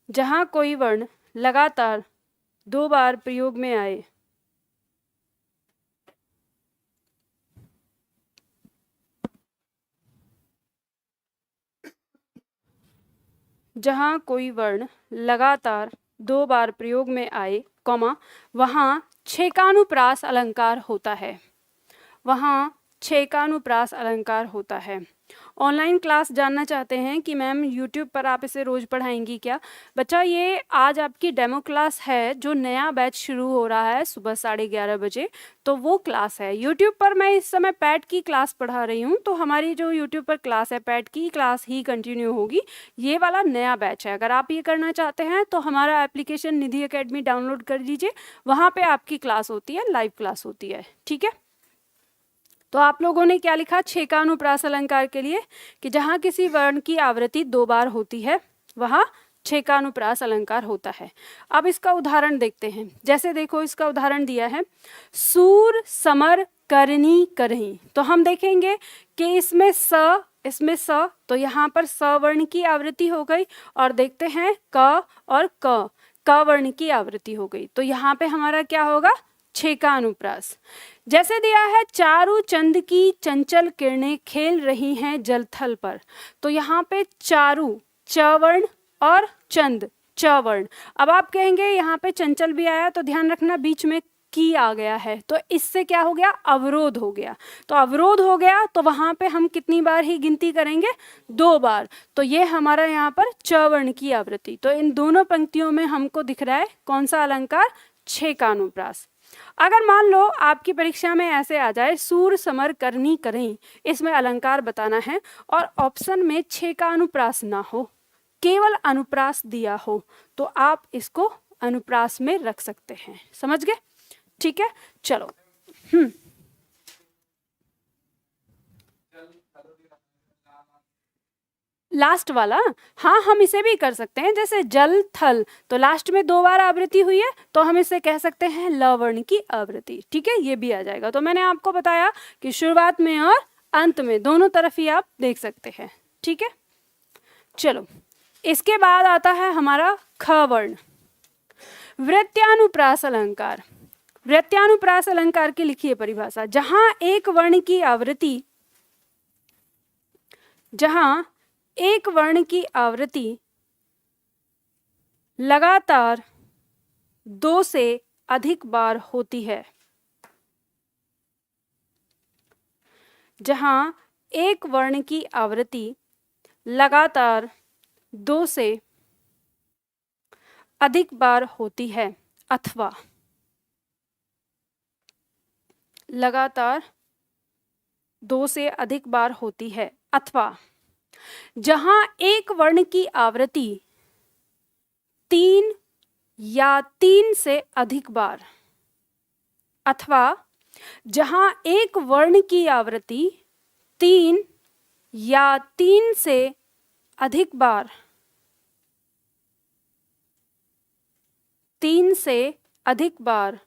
Speaker 1: जहां कोई वर्ण लगातार दो बार प्रयोग में आए। जहां कोई वर्ण लगातार दो बार प्रयोग में आए, कॉमा, वहां छेकानुप्रास अलंकार होता है। वहां छेकानुप्रास अलंकार होता है। ऑनलाइन क्लास जानना चाहते हैं कि मैम यूट्यूब पर आप इसे रोज पढ़ाएंगी क्या? बच्चा, ये आज आपकी डेमो क्लास है, जो नया बैच शुरू हो रहा है सुबह 11:30 बजे, तो वो क्लास है। यूट्यूब पर मैं इस समय पैट की क्लास पढ़ा रही हूँ, तो हमारी जो यूट्यूब पर क्लास है पैट की क्लास ही कंटिन्यू होगी। ये वाला नया बैच है। अगर आप ये करना चाहते हैं तो हमारा एप्लीकेशन निधि एकेडमी डाउनलोड कर लीजिए, वहाँ पे आपकी क्लास होती है, लाइव क्लास होती है। ठीक है, तो आप लोगों ने क्या लिखा छेकानुप्रास अलंकार के लिए कि जहां किसी वर्ण की आवृत्ति दो बार होती है वहां छेकानुप्रास अलंकार होता है। अब इसका उदाहरण देखते हैं। जैसे देखो, इसका उदाहरण दिया है सूर समर करनी करही। तो हम देखेंगे कि इसमें स, तो यहाँ पर स वर्ण की आवृत्ति हो गई, और देखते हैं क और क वर्ण की आवृत्ति हो गई। तो यहाँ पे हमारा क्या होगा? छेकानुप्रास। जैसे दिया है चारू चंद की चंचल किरणें खेल रही हैं जल थल पर। तो यहाँ पे चारू च वर्ण और चंद च वर्ण। अब आप कहेंगे यहाँ पे चंचल भी आया, तो ध्यान रखना बीच में की आ गया है, तो इससे क्या हो गया? अवरोध हो गया। तो अवरोध हो गया तो वहां पे हम कितनी बार ही गिनती करेंगे? दो बार। तो ये हमारा यहाँ पर च वर्ण की आवृत्ति। तो इन दोनों पंक्तियों में हमको दिख रहा है कौन सा अलंकार? छेकानुप्रास। अगर मान लो आपकी परीक्षा में ऐसे आ जाए सूर समर करनी करें, इसमें अलंकार बताना है और ऑप्शन में छेकानुप्रास ना हो, केवल अनुप्रास दिया हो, तो आप इसको अनुप्रास में रख सकते हैं। समझ गए? ठीक है, चलो। लास्ट वाला, हाँ हम इसे भी कर सकते हैं। जैसे जल थल, तो लास्ट में दो बार आवृत्ति हुई है, तो हम इसे कह सकते हैं ल वर्ण की आवृत्ति। ठीक है, ये भी आ जाएगा। तो मैंने आपको बताया कि शुरुआत में और अंत में दोनों तरफ ही आप देख सकते हैं। ठीक है, चलो इसके बाद आता है हमारा ख वर्ण, वृत्यानुप्रास अलंकार। वृत्यानुप्रास अलंकार की लिखिए परिभाषा। जहां एक वर्ण की आवृत्ति लगातार दो से अधिक बार होती है। जहां एक वर्ण की आवृत्ति लगातार दो से अधिक बार होती है, अथवा लगातार दो से अधिक बार होती है, अथवा जहां एक वर्ण की आवृत्ति तीन या तीन से अधिक बार, अथवा जहां एक वर्ण की आवृत्ति तीन या तीन से अधिक बार, तीन से अधिक बार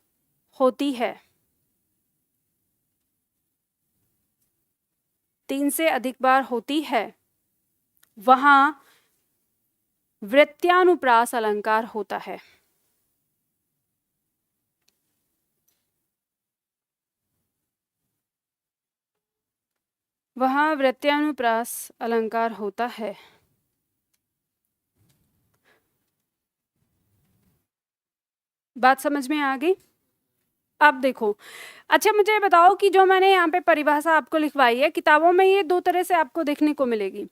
Speaker 1: होती है, तीन से अधिक बार होती है, वहां वृत्यानुप्रास अलंकार होता है। वहां वृत्यानुप्रास अलंकार होता है। बात समझ में आ गई? अब देखो, अच्छा मुझे बताओ कि जो मैंने यहाँ पे परिभाषा आपको लिखवाई है, किताबों में ये दो तरह से आपको देखने को मिलेगी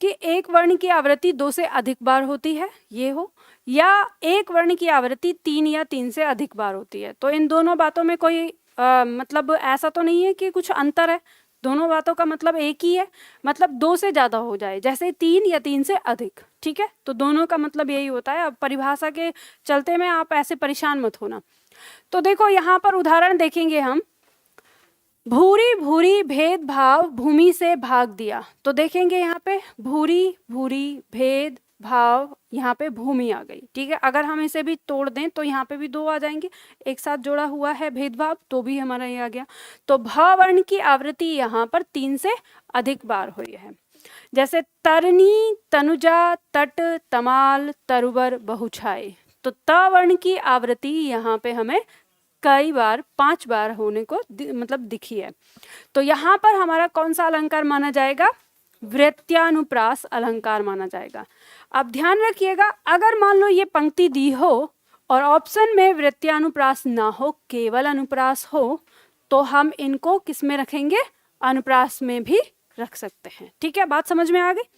Speaker 1: कि एक वर्ण की आवृत्ति दो से अधिक बार होती है, ये हो, या एक वर्ण की आवृत्ति तीन या तीन से अधिक बार होती है। तो इन दोनों बातों में कोई मतलब ऐसा तो नहीं है कि कुछ अंतर है, दोनों बातों का मतलब एक ही है, मतलब दो से ज़्यादा हो जाए, जैसे तीन या तीन से अधिक। ठीक है, तो दोनों का मतलब यही होता है। अब परिभाषा के चलते में आप ऐसे परेशान मत होना। तो देखो यहाँ पर उदाहरण देखेंगे हम, भूरी भूरी भेदभाव भूमि से भाग दिया। तो देखेंगे यहाँ पे भूरी भूरी भेद भाव, यहाँ पे भूमि आ गई, ठीक है। अगर हम इसे भी तोड़ दें तो यहाँ पे भी 2 आ जाएंगे, एक साथ जोड़ा हुआ है भेदभाव, तो भी हमारा ये आ गया। तो भ वर्ण की आवृत्ति यहाँ पर 3 से अधिक बार हुई है। जैसे तरनी, तनुजा, तट, तमाल, तरुवर, बहुछाई, तो त वर्ण की आवृत्ति यहाँ पे हमें कई बार 5 बार होने को मतलब दिखी है। तो यहाँ पर हमारा कौन सा अलंकार माना जाएगा? वृत्यानुप्रास अलंकार माना जाएगा। अब ध्यान रखिएगा, अगर मान लो ये पंक्ति दी हो और ऑप्शन में वृत्यानुप्रास ना हो, केवल अनुप्रास हो, तो हम इनको किस में रखेंगे? अनुप्रास में भी रख सकते हैं, ठीक है। बात समझ में आ गई?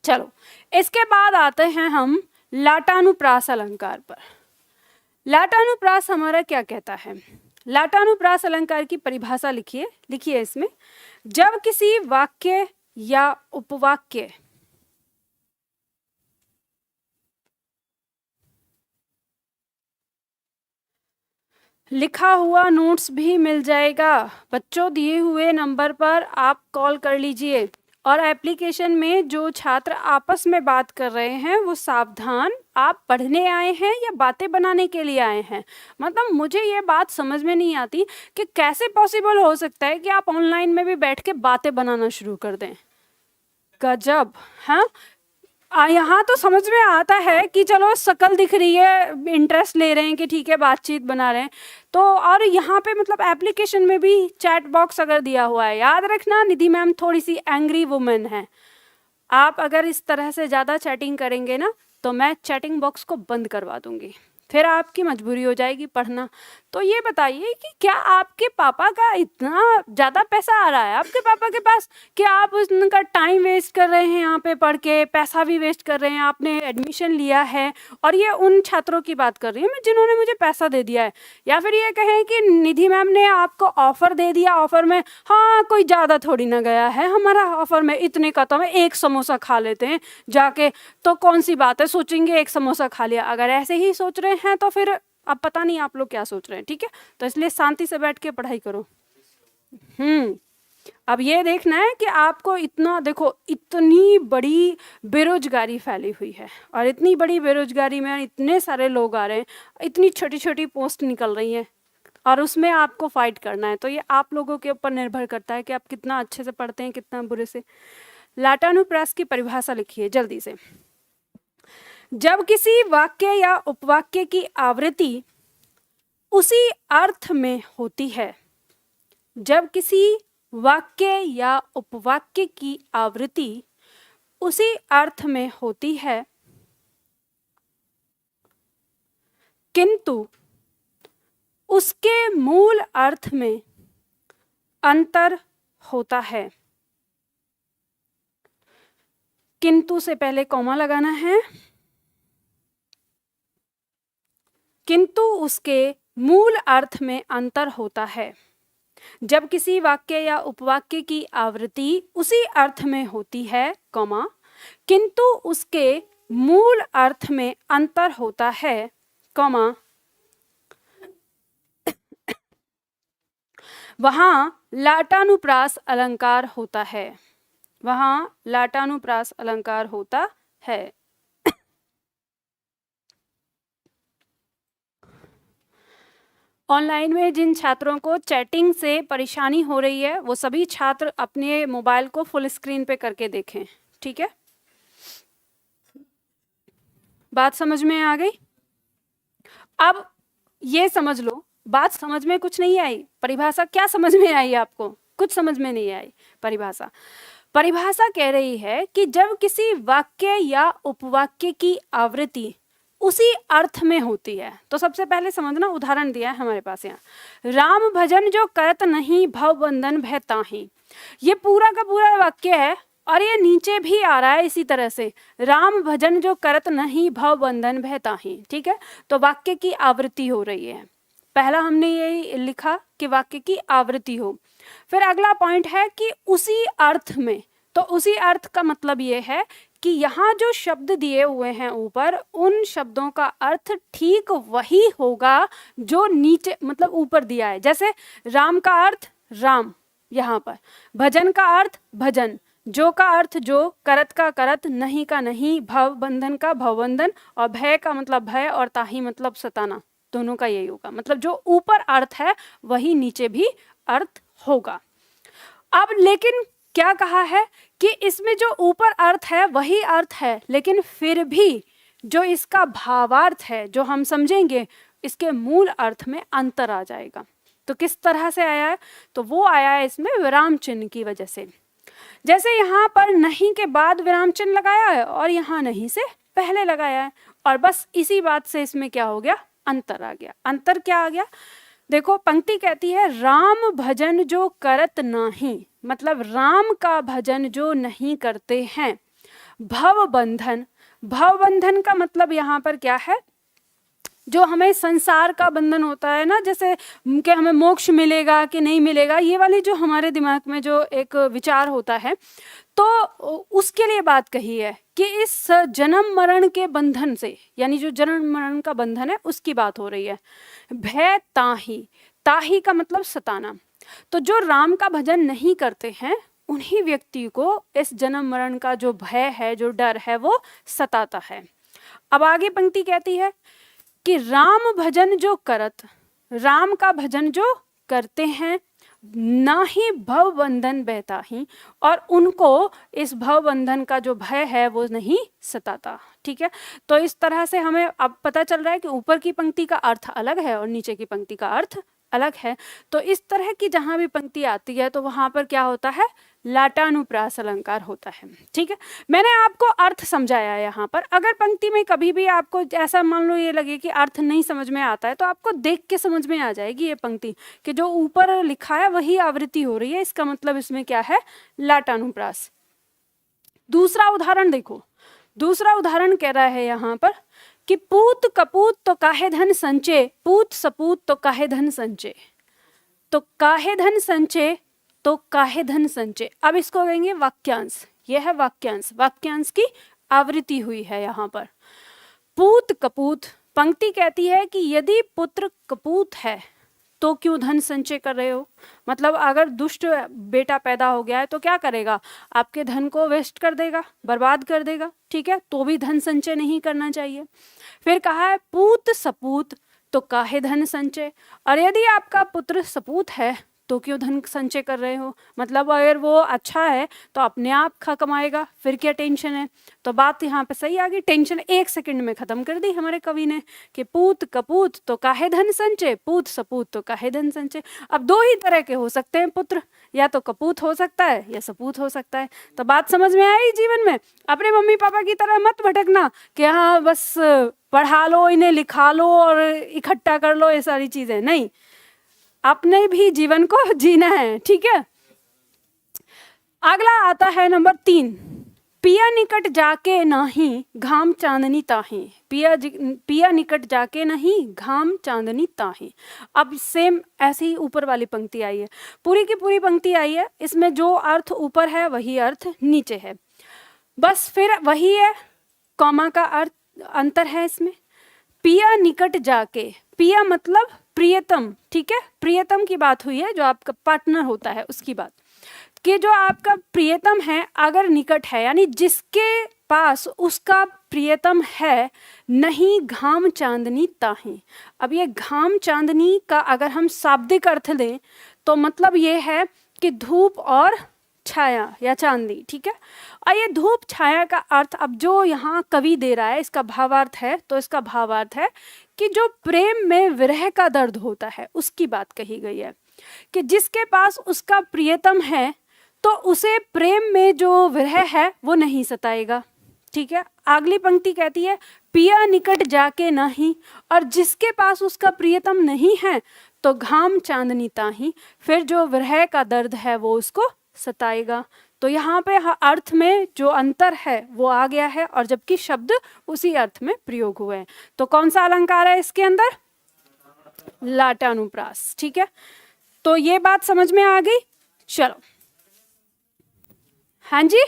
Speaker 1: चलो, इसके बाद आते हैं हम लाटानुप्रास अलंकार पर। लाटानुप्रास हमारा क्या कहता है? लाटानुप्रास अलंकार की परिभाषा लिखिए इसमें, जब किसी वाक्य या उपवाक्य लिखा हुआ नोट्स भी मिल जाएगा बच्चों, दिए हुए नंबर पर आप कॉल कर लीजिए। और एप्लीकेशन में जो छात्र आपस में बात कर रहे हैं वो सावधान, आप पढ़ने आए हैं या बातें बनाने के लिए आए हैं? मतलब मुझे ये बात समझ में नहीं आती कि कैसे पॉसिबल हो सकता है कि आप ऑनलाइन में भी बैठ के बातें बनाना शुरू कर दें। गजब। हाँ, यहाँ तो समझ में आता है कि चलो शक्ल दिख रही है, इंटरेस्ट ले रहे हैं कि ठीक है बातचीत बना रहे हैं, तो और यहाँ पे मतलब एप्लीकेशन में भी चैट बॉक्स अगर दिया हुआ है। याद रखना, निधि मैम थोड़ी सी एंग्री वुमेन है। आप अगर इस तरह से ज़्यादा चैटिंग करेंगे ना तो मैं चैटिंग बॉक्स को बंद करवा दूंगी, फिर आपकी मजबूरी हो जाएगी पढ़ना। तो ये बताइए कि क्या आपके पापा का इतना ज़्यादा पैसा आ रहा है आपके पापा के पास कि आप उनका टाइम वेस्ट कर रहे हैं यहाँ पे पढ़ के, पैसा भी वेस्ट कर रहे हैं, आपने एडमिशन लिया है। और ये उन छात्रों की बात कर रही हूँ मैं जिन्होंने मुझे पैसा दे दिया है। या फिर ये कहें कि निधि मैम ने आपको ऑफ़र दे दिया, ऑफ़र में हाँ कोई ज़्यादा थोड़ी ना गया है हमारा ऑफ़र में, इतने का तो हमें एक समोसा खा लेते हैं जाके, तो कौन सी बात है, सोचेंगे एक समोसा खा लिया। अगर ऐसे ही सोच रहे हैं तो फिर अब पता नहीं आप लोग क्या सोच रहे हैं, ठीक है। तो इसलिए शांति से बैठ के पढ़ाई करो। अब ये देखना है कि आपको इतना, देखो इतनी बड़ी बेरोजगारी फैली हुई है और इतनी बड़ी बेरोजगारी में इतने सारे लोग आ रहे हैं, इतनी छोटी छोटी पोस्ट निकल रही हैं और उसमें आपको फाइट करना है। तो ये आप लोगों के ऊपर निर्भर करता है कि आप कितना अच्छे से पढ़ते हैं, कितना बुरे से। लाटानुप्रास की परिभाषा लिखिए जल्दी से। जब किसी वाक्य या उपवाक्य की आवृत्ति उसी अर्थ में होती है, जब किसी वाक्य या उपवाक्य की आवृत्ति उसी अर्थ में होती है किंतु उसके मूल अर्थ में अंतर होता है। किंतु से पहले कॉमा लगाना है, किंतु उसके मूल अर्थ में अंतर होता है। जब किसी वाक्य या उपवाक्य की आवृत्ति उसी अर्थ में होती है, कॉमा, किंतु उसके मूल अर्थ में अंतर होता है, कॉमा, वहां लाटानुप्रास अलंकार होता है। वहां लाटानुप्रास अलंकार होता है। ऑनलाइन में जिन छात्रों को चैटिंग से परेशानी हो रही है वो सभी छात्र अपने मोबाइल को फुल स्क्रीन पे करके देखें, ठीक है। बात समझ में आ गई? अब ये समझ लो, बात समझ में कुछ नहीं आई, परिभाषा क्या समझ में आई आपको? कुछ समझ में नहीं आई। परिभाषा कह रही है कि जब किसी वाक्य या उपवाक्य की आवृत्ति उसी अर्थ में होती है। तो सबसे पहले समझना, उदाहरण दिया है हमारे पास यहाँ, राम भजन जो करत नहीं भव बंधन भय ताहि। ये पूरा का पूरा वाक्य है और ये नीचे भी आ रहा है इसी तरह से, राम भजन जो करत नहीं भव बंधन भय ताहि, ठीक है। तो वाक्य की आवृत्ति हो रही है। पहला हमने यही लिखा कि वाक्य की आवृत्ति हो। फिर अगला पॉइंट है कि उसी अर्थ में। तो उसी अर्थ का मतलब ये है कि यहाँ जो शब्द दिए हुए हैं ऊपर, उन शब्दों का अर्थ ठीक वही होगा जो नीचे मतलब ऊपर दिया है। जैसे राम का अर्थ राम यहाँ पर, भजन का अर्थ भजन जो का अर्थ जो, करत का करत, नहीं का नहीं, भव बंधन का भवबंधन, और भय का मतलब भय, और ताही मतलब सताना, दोनों का यही होगा। मतलब जो ऊपर अर्थ है वही नीचे भी अर्थ होगा। अब लेकिन क्या कहा है कि इसमें जो ऊपर अर्थ है वही अर्थ है, लेकिन फिर भी जो इसका भावार्थ है जो हम समझेंगे, इसके मूल अर्थ में अंतर आ जाएगा। तो किस तरह से आया है? तो वो आया है इसमें विराम चिन्ह की वजह से। जैसे यहाँ पर नहीं के बाद विराम चिन्ह लगाया है और यहाँ नहीं से पहले लगाया है, और बस इसी बात से इसमें क्या हो गया, अंतर आ गया। अंतर क्या आ गया? देखो पंक्ति कहती है राम भजन जो करत नाही, मतलब राम का भजन जो नहीं करते हैं। भव बंधन, भव बंधन का मतलब यहाँ पर क्या है, जो हमें संसार का बंधन होता है ना, जैसे कि हमें मोक्ष मिलेगा कि नहीं मिलेगा, ये वाली जो हमारे दिमाग में जो एक विचार होता है, तो उसके लिए बात कही है कि इस जन्म मरण के बंधन से, यानी जो जन्म मरण का बंधन है उसकी बात हो रही है। भय ताही, ताही का मतलब सताना। तो जो राम का भजन नहीं करते हैं उन्हीं व्यक्ति को इस जन्म मरण का जो भय है, जो डर है, वो सताता है। अब आगे पंक्ति कहती है कि राम भजन जो करत, राम का भजन जो करते हैं, ना ही भव बंधन बहता ही, और उनको इस भव बंधन का जो भय है वो नहीं सताता। ठीक है, तो इस तरह से हमें अब पता चल रहा है कि ऊपर की पंक्ति का अर्थ अलग है और नीचे की पंक्ति का अर्थ अलग है। तो इस तरह की जहां भी पंक्ति आती है तो वहां पर क्या होता है, लाटानुप्रास अलंकार होता है। ठीक है, मैंने आपको अर्थ समझाया यहाँ पर। अगर पंक्ति में कभी भी आपको ऐसा मान लो ये लगे कि अर्थ नहीं समझ में आता है, तो आपको देख के समझ में आ जाएगी ये पंक्ति कि जो ऊपर लिखा है वही आवृत्ति हो रही है, इसका मतलब इसमें क्या है, लाटानुप्रास। दूसरा उदाहरण देखो, दूसरा उदाहरण कह रहा है यहाँ पर कि पूत कपूत तो काहे धन संचय, पूत सपूत तो काहे धन संचय, तो काहे धन संचय, तो काहे धन संचय। अब इसको कहेंगे वाक्यांश, यह है वाक्यांश, वाक्यांश की आवृत्ति हुई है यहाँ पर। पूत कपूत, पंक्ति कहती है कि यदि पुत्र कपूत है तो क्यों धन संचय कर रहे हो, मतलब अगर दुष्ट बेटा पैदा हो गया है तो क्या करेगा, आपके धन को वेस्ट कर देगा, बर्बाद कर देगा। ठीक है, तो भी धन संचय नहीं करना चाहिए। फिर कहा है पूत सपूत तो काहे धन संचय, और यदि आपका पुत्र सपूत है तो क्यों धन संचय कर रहे हो, मतलब अगर वो अच्छा है तो अपने आप कमाएगा, फिर क्या टेंशन है। तो बात यहाँ पे सही आ गई, टेंशन 1 सेकंड में खत्म कर दी हमारे कवि ने कि पूत कपूत तो काहे धन संचय, पूत सपूत तो काहे धन संचय। अब दो ही तरह के हो सकते हैं पुत्र, या तो कपूत हो सकता है या सपूत हो सकता है। तो बात समझ में आई जीवन में। अपने मम्मी पापा की तरह मत भटकना कि हाँ बस पढ़ा लो, इन्हें लिखा लो और इकट्ठा कर लो, ये सारी चीजें नहीं, अपने भी जीवन को जीना है। ठीक है, अगला आता है नंबर 3, पिया निकट जाके नहीं घाम चांदनी ताही, पिया निकट जाके नहीं घाम चांदनी ताही। अब सेम ऐसे ही ऊपर वाली पंक्ति आई है, पूरी की पूरी पंक्ति आई है, इसमें जो अर्थ ऊपर है वही अर्थ नीचे है, बस फिर वही है, कॉमा का अर्थ अंतर है इसमें। पिया निकट जाके, पिया मतलब प्रियतम। ठीक है, प्रियतम की बात हुई है, जो आपका पार्टनर होता है उसकी बात, कि जो आपका प्रियतम है अगर निकट है, यानी जिसके पास उसका प्रियतम है, नहीं घाम चांदनी ताही। अब ये घाम चांदनी का अगर हम शाब्दिक अर्थ दें तो मतलब ये है कि धूप और छाया या चांदनी। ठीक है, और ये धूप छाया का अर्थ अब जो यहाँ कवि दे रहा है इसका भावार्थ है, तो इसका भावार्थ है कि जो प्रेम में विरह का दर्द होता है उसकी बात कही गई है, कि जिसके पास उसका प्रियतम है तो उसे प्रेम में जो विरह है वो नहीं सताएगा। ठीक है, अगली पंक्ति कहती है पिया निकट जाके नहीं, और जिसके पास उसका प्रियतम नहीं है तो घाम चांदनी ताही, फिर जो विरह का दर्द है वो उसको सताएगा। तो यहाँ पे अर्थ में जो अंतर है वो आ गया है, और जबकि शब्द उसी अर्थ में प्रयोग हुए हैं। तो कौन सा अलंकार है इसके अंदर, लाटानुप्रास। ठीक है, तो ये बात समझ में आ गई। चलो, हाँ जी,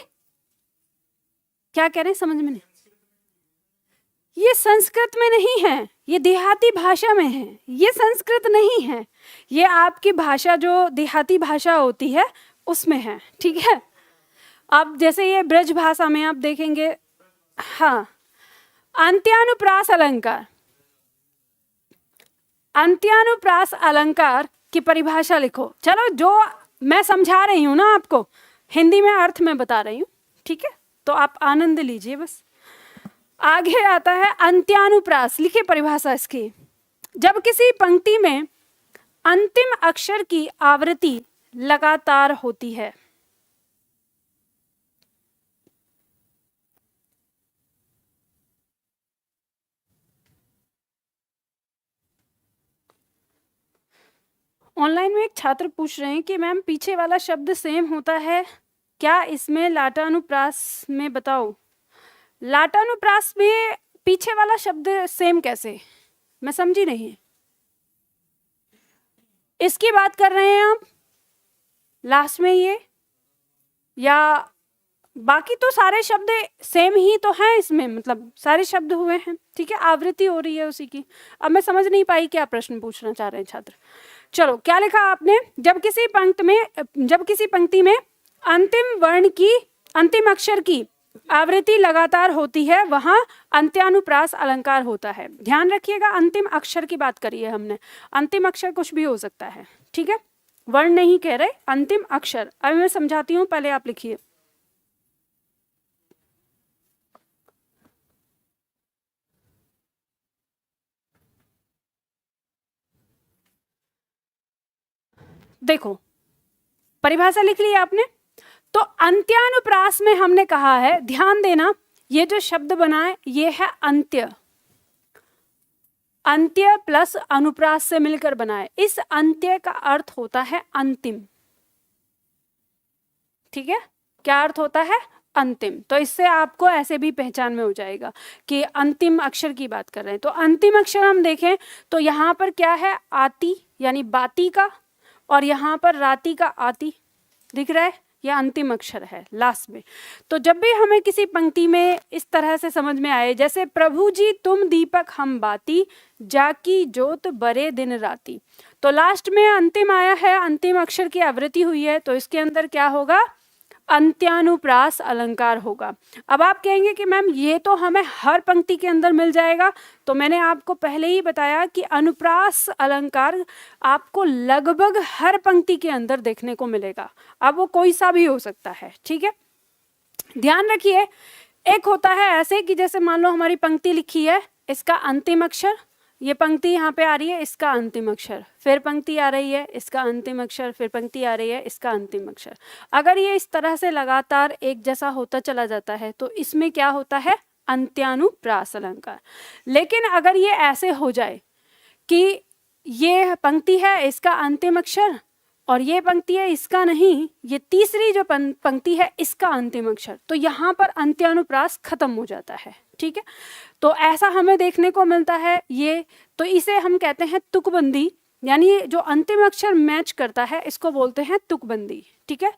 Speaker 1: क्या कह रहे हैं, समझ में नहीं, ये संस्कृत में नहीं है, ये देहाती भाषा में है, ये संस्कृत नहीं है, ये आपकी भाषा जो देहाती भाषा होती है उसमें है। ठीक है, अब जैसे ये ब्रज भाषा में आप देखेंगे, हाँ, अंत्यानुप्रास अलंकार, अंत्यानुप्रास अलंकार की परिभाषा लिखो। चलो, जो मैं समझा रही हूँ ना आपको, हिंदी में अर्थ में बता रही हूँ, ठीक है, तो आप आनंद लीजिए बस। आगे आता है अंत्यानुप्रास, लिखिए परिभाषा इसकी। जब किसी पंक्ति में अंतिम अक्षर की आवृत्ति लगातार होती है। ऑनलाइन में एक छात्र पूछ रहे हैं कि मैम पीछे वाला शब्द सेम होता है क्या, इसमें लाटानुप्रास में बताओ। लाटानुप्रास में पीछे वाला शब्द सेम कैसे, मैं समझी नहीं। इसकी बात कर रहे हैं आप लास्ट में ये, या बाकी तो सारे शब्द सेम ही तो हैं इसमें, मतलब सारे शब्द हुए हैं, ठीक है, आवृत्ति हो रही है उसी की। अब मैं समझ नहीं पाई क्या प्रश्न पूछना चाह रहे हैं छात्र। चलो, क्या लिखा आपने, जब किसी पंक्ति में अंतिम वर्ण की, अंतिम अक्षर की आवृत्ति लगातार होती है, वहां अंत्यानुप्रास अलंकार होता है। ध्यान रखिएगा, अंतिम अक्षर की बात करी है हमने, अंतिम अक्षर कुछ भी हो सकता है, ठीक है, वर्ण नहीं कह रहे, अंतिम अक्षर। अभी मैं समझाती हूँ, पहले आप लिखिए। देखो, परिभाषा लिख ली आपने। तो अंत्यानुप्रास में हमने कहा है, ध्यान देना, ये जो शब्द बना है ये है अंत्य, अंत्य प्लस अनुप्रास से मिलकर बना है। इस अंत्य का अर्थ होता है अंतिम, ठीक है, क्या अर्थ होता है, अंतिम। तो इससे आपको ऐसे भी पहचान में हो जाएगा कि अंतिम अक्षर की बात कर रहे हैं। तो अंतिम अक्षर हम देखें तो यहाँ पर क्या है, आती यानी बाती का, और यहाँ पर राती का आती दिख रहा है, यह अंतिम अक्षर है लास्ट में। तो जब भी हमें किसी पंक्ति में इस तरह से समझ में आए, जैसे प्रभु जी तुम दीपक हम बाती, जाकी जोत बरे दिन राती, तो लास्ट में अंतिम आया है, अंतिम अक्षर की आवृत्ति हुई है, तो इसके अंदर क्या होगा, अंत्यानुप्रास अलंकार होगा। अब आप कहेंगे कि मैम ये तो हमें हर पंक्ति के अंदर मिल जाएगा, तो मैंने आपको पहले ही बताया कि अनुप्रास अलंकार आपको लगभग हर पंक्ति के अंदर देखने को मिलेगा। अब वो कोई सा भी हो सकता है, ठीक है, ध्यान रखिए। एक होता है ऐसे कि जैसे मान लो हमारी पंक्ति लिखी है, इसका अंतिम अक्षर, ये पंक्ति यहाँ पे आ रही है, इसका अंतिम अक्षर, फिर पंक्ति आ रही है, इसका अंतिम अक्षर, फिर पंक्ति आ रही है, इसका अंतिम अक्षर। अगर ये इस तरह से लगातार एक जैसा होता चला जाता है तो इसमें क्या होता है, अंत्यानुप्रास अलंकार। लेकिन अगर ये ऐसे हो जाए कि ये पंक्ति है, इसका अंतिम अक्षर, और ये पंक्ति है, इसका नहीं, ये तीसरी जो पंक्ति है इसका अंतिम अक्षर, तो यहाँ पर अंत्यानुप्रास खत्म हो जाता है, ठीक है। तो ऐसा हमें देखने को मिलता है ये, तो इसे हम कहते हैं तुकबंदी, यानी जो अंतिम अक्षर मैच करता है इसको बोलते हैं तुकबंदी, ठीक है।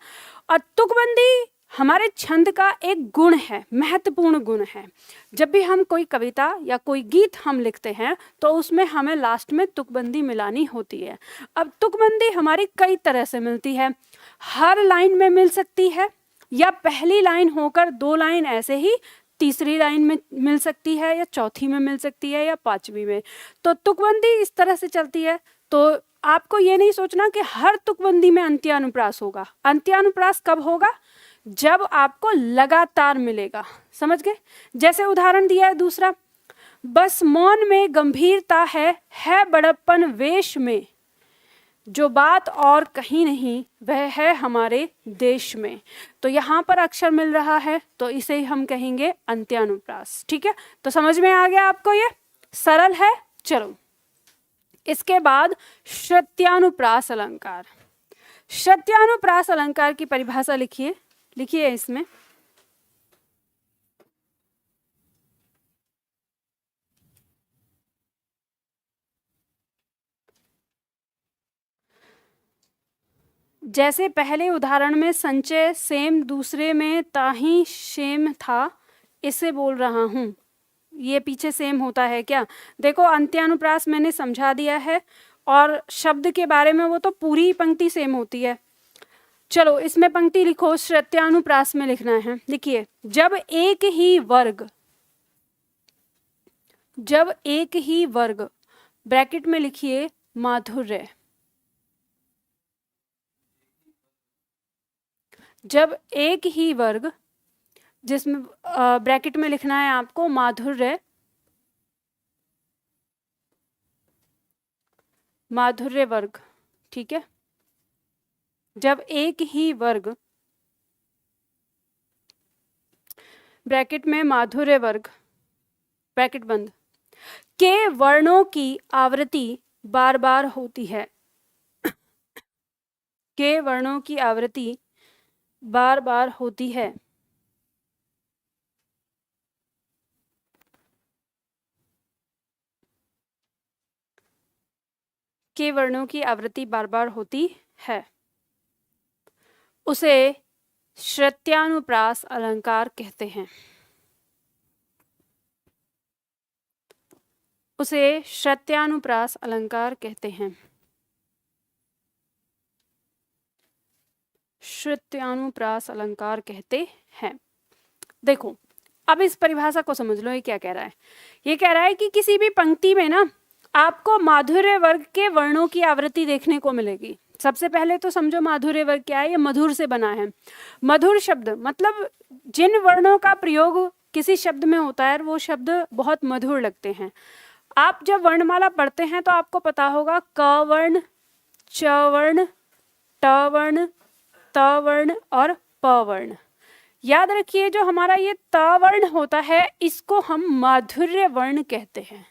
Speaker 1: और तुकबंदी हमारे छंद का एक गुण है, महत्वपूर्ण गुण है। जब भी हम कोई कविता या कोई गीत हम लिखते हैं तो उसमें हमें लास्ट में तुकबंदी मिलानी होती है। अब तुकबंदी हमारी कई तरह से मिलती है, हर लाइन में मिल सकती है, या पहली लाइन होकर दो लाइन ऐसे ही तीसरी लाइन में मिल सकती है, या चौथी में मिल सकती है, या पांचवी में। तो तुकबंदी इस तरह से चलती है। तो आपको ये नहीं सोचना कि हर तुकबंदी में अंत्यानुप्रास होगा। अंत्यानुप्रास कब होगा, जब आपको लगातार मिलेगा, समझ गए। जैसे उदाहरण दिया है दूसरा, बस मौन में गंभीरता है बड़प्पन वेश में, जो बात और कहीं नहीं वह है हमारे देश में। तो यहाँ पर अक्षर मिल रहा है तो इसे हम कहेंगे अंत्यानुप्रास, ठीक है। तो समझ में आ गया आपको, ये सरल है। चलो, इसके बाद श्रुत्यानुप्रास अलंकार। श्रुत्यानुप्रास अलंकार की परिभाषा लिखिए, लिखिए इसमें। जैसे पहले उदाहरण में संचय सेम, दूसरे में ताही शेम था, इसे बोल रहा हूँ, ये पीछे सेम होता है क्या। देखो, अंत्यानुप्रास मैंने समझा दिया है, और शब्द के बारे में वो तो पूरी पंक्ति सेम होती है। चलो इसमें पंक्ति लिखो, श्रुत्यानुप्रास में लिखना है। लिखिए, जब एक ही वर्ग ब्रैकेट में लिखिए माधुर्य, जब एक ही वर्ग, जिसमें ब्रैकेट में लिखना है आपको माधुर्य, माधुर्य वर्ग, ठीक है। जब एक ही वर्ग, ब्रैकेट में माधुर्य वर्ग, ब्रैकेट बंद, के वर्णों की आवृत्ति बार बार होती है, के वर्णों की आवृत्ति बार बार होती है, के वर्णों की आवृत्ति बार बार होती है, उसे श्रुत्यानुप्रास अलंकार कहते हैं, उसे श्रुत्यानुप्रास अलंकार कहते हैं, श्रुत्यानुप्रास अलंकार कहते हैं। देखो अब इस परिभाषा को समझ लो, ये क्या कह रहा है। ये कह रहा है कि किसी भी पंक्ति में ना आपको माधुर्य वर्ग के वर्णों की आवृत्ति देखने को मिलेगी। सबसे पहले तो समझो माधुर्य वर्ग क्या है, ये मधुर से बना है। मधुर शब्द मतलब जिन वर्णों का प्रयोग किसी शब्द में होता है वो शब्द बहुत मधुर लगते हैं। आप जब वर्णमाला पढ़ते हैं तो आपको पता होगा क वर्ण, च वर्ण, ट वर्ण, त वर्ण और प वर्ण। याद रखिए जो हमारा ये त वर्ण होता है इसको हम माधुर्य वर्ण कहते हैं,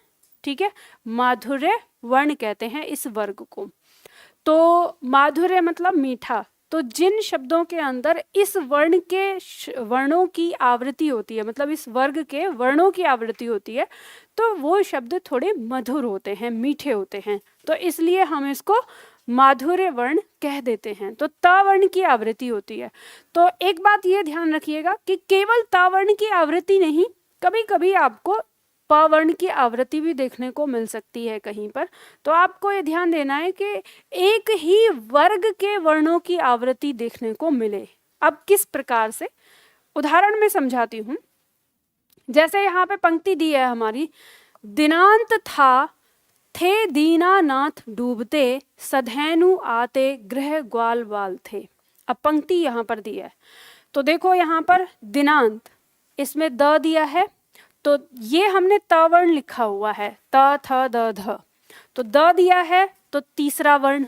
Speaker 1: ठीक है, माधुर्य वर्ण कहते हैं इस वर्ग को। तो माधुर्य मतलब मीठा, तो जिन शब्दों के अंदर इस वर्ण के वर्णों की आवृत्ति होती है, मतलब इस वर्ग के वर्णों की आवृत्ति होती है, तो वो शब्द थोड़े मधुर होते हैं, मीठे होते हैं, तो इसलिए हम इसको माधुर्य वर्ण कह देते हैं। तो त वर्ण की आवृत्ति होती है। तो एक बात ये ध्यान रखिएगा कि केवल त वर्ण की आवृत्ति नहीं, कभी कभी आपको प वर्ण की आवृत्ति भी देखने को मिल सकती है कहीं पर। तो आपको ये ध्यान देना है कि एक ही वर्ग के वर्णों की आवृत्ति देखने को मिले। अब किस प्रकार से, उदाहरण में समझाती हूँ। जैसे यहाँ पे पंक्ति दी है हमारी, दिनांत था थे दीनानाथ डूबते, सधैनु आते गृह ग्वाल बाल थे। अब पंक्ति यहाँ पर दी है, तो देखो यहाँ पर दिनांत, इसमें द दिया है, तो ये हमने त वर्ण लिखा हुआ है, त थ द ध, तो द दिया है तो तीसरा वर्ण,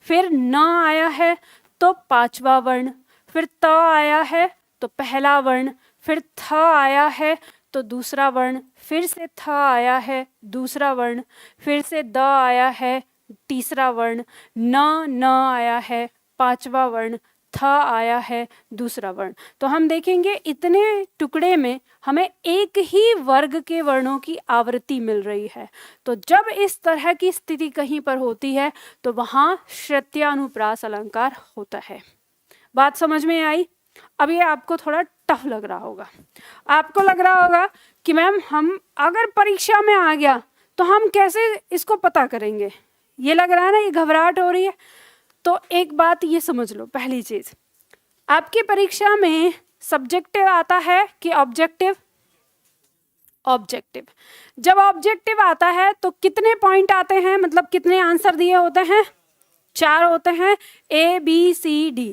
Speaker 1: फिर न आया है तो पांचवा वर्ण, फिर त आया है तो पहला वर्ण, फिर थ आया है तो दूसरा वर्ण, फिर से थ आया है दूसरा वर्ण, फिर से द आया है तीसरा वर्ण, न आया है पांचवा वर्ण, थ आया है दूसरा वर्ण। तो हम देखेंगे इतने टुकड़े में हमें एक ही वर्ग के वर्णों की आवृत्ति मिल रही है। तो जब इस तरह की स्थिति कहीं पर होती है तो वहां श्रुत्यानुप्रास अलंकार होता है। बात समझ में आई? अब ये आपको थोड़ा टफ लग रहा होगा, आपको लग रहा होगा कि मैम हम अगर परीक्षा में आ गया तो हम कैसे इसको पता करेंगे, ये लग रहा है ना, ये घबराहट हो रही है। तो एक बात ये समझ लो, पहली चीज, आपकी परीक्षा में सब्जेक्टिव आता है कि ऑब्जेक्टिव? ऑब्जेक्टिव। जब ऑब्जेक्टिव आता है तो कितने पॉइंट आते हैं, मतलब कितने आंसर दिए होते हैं? 4 होते हैं, A B C D।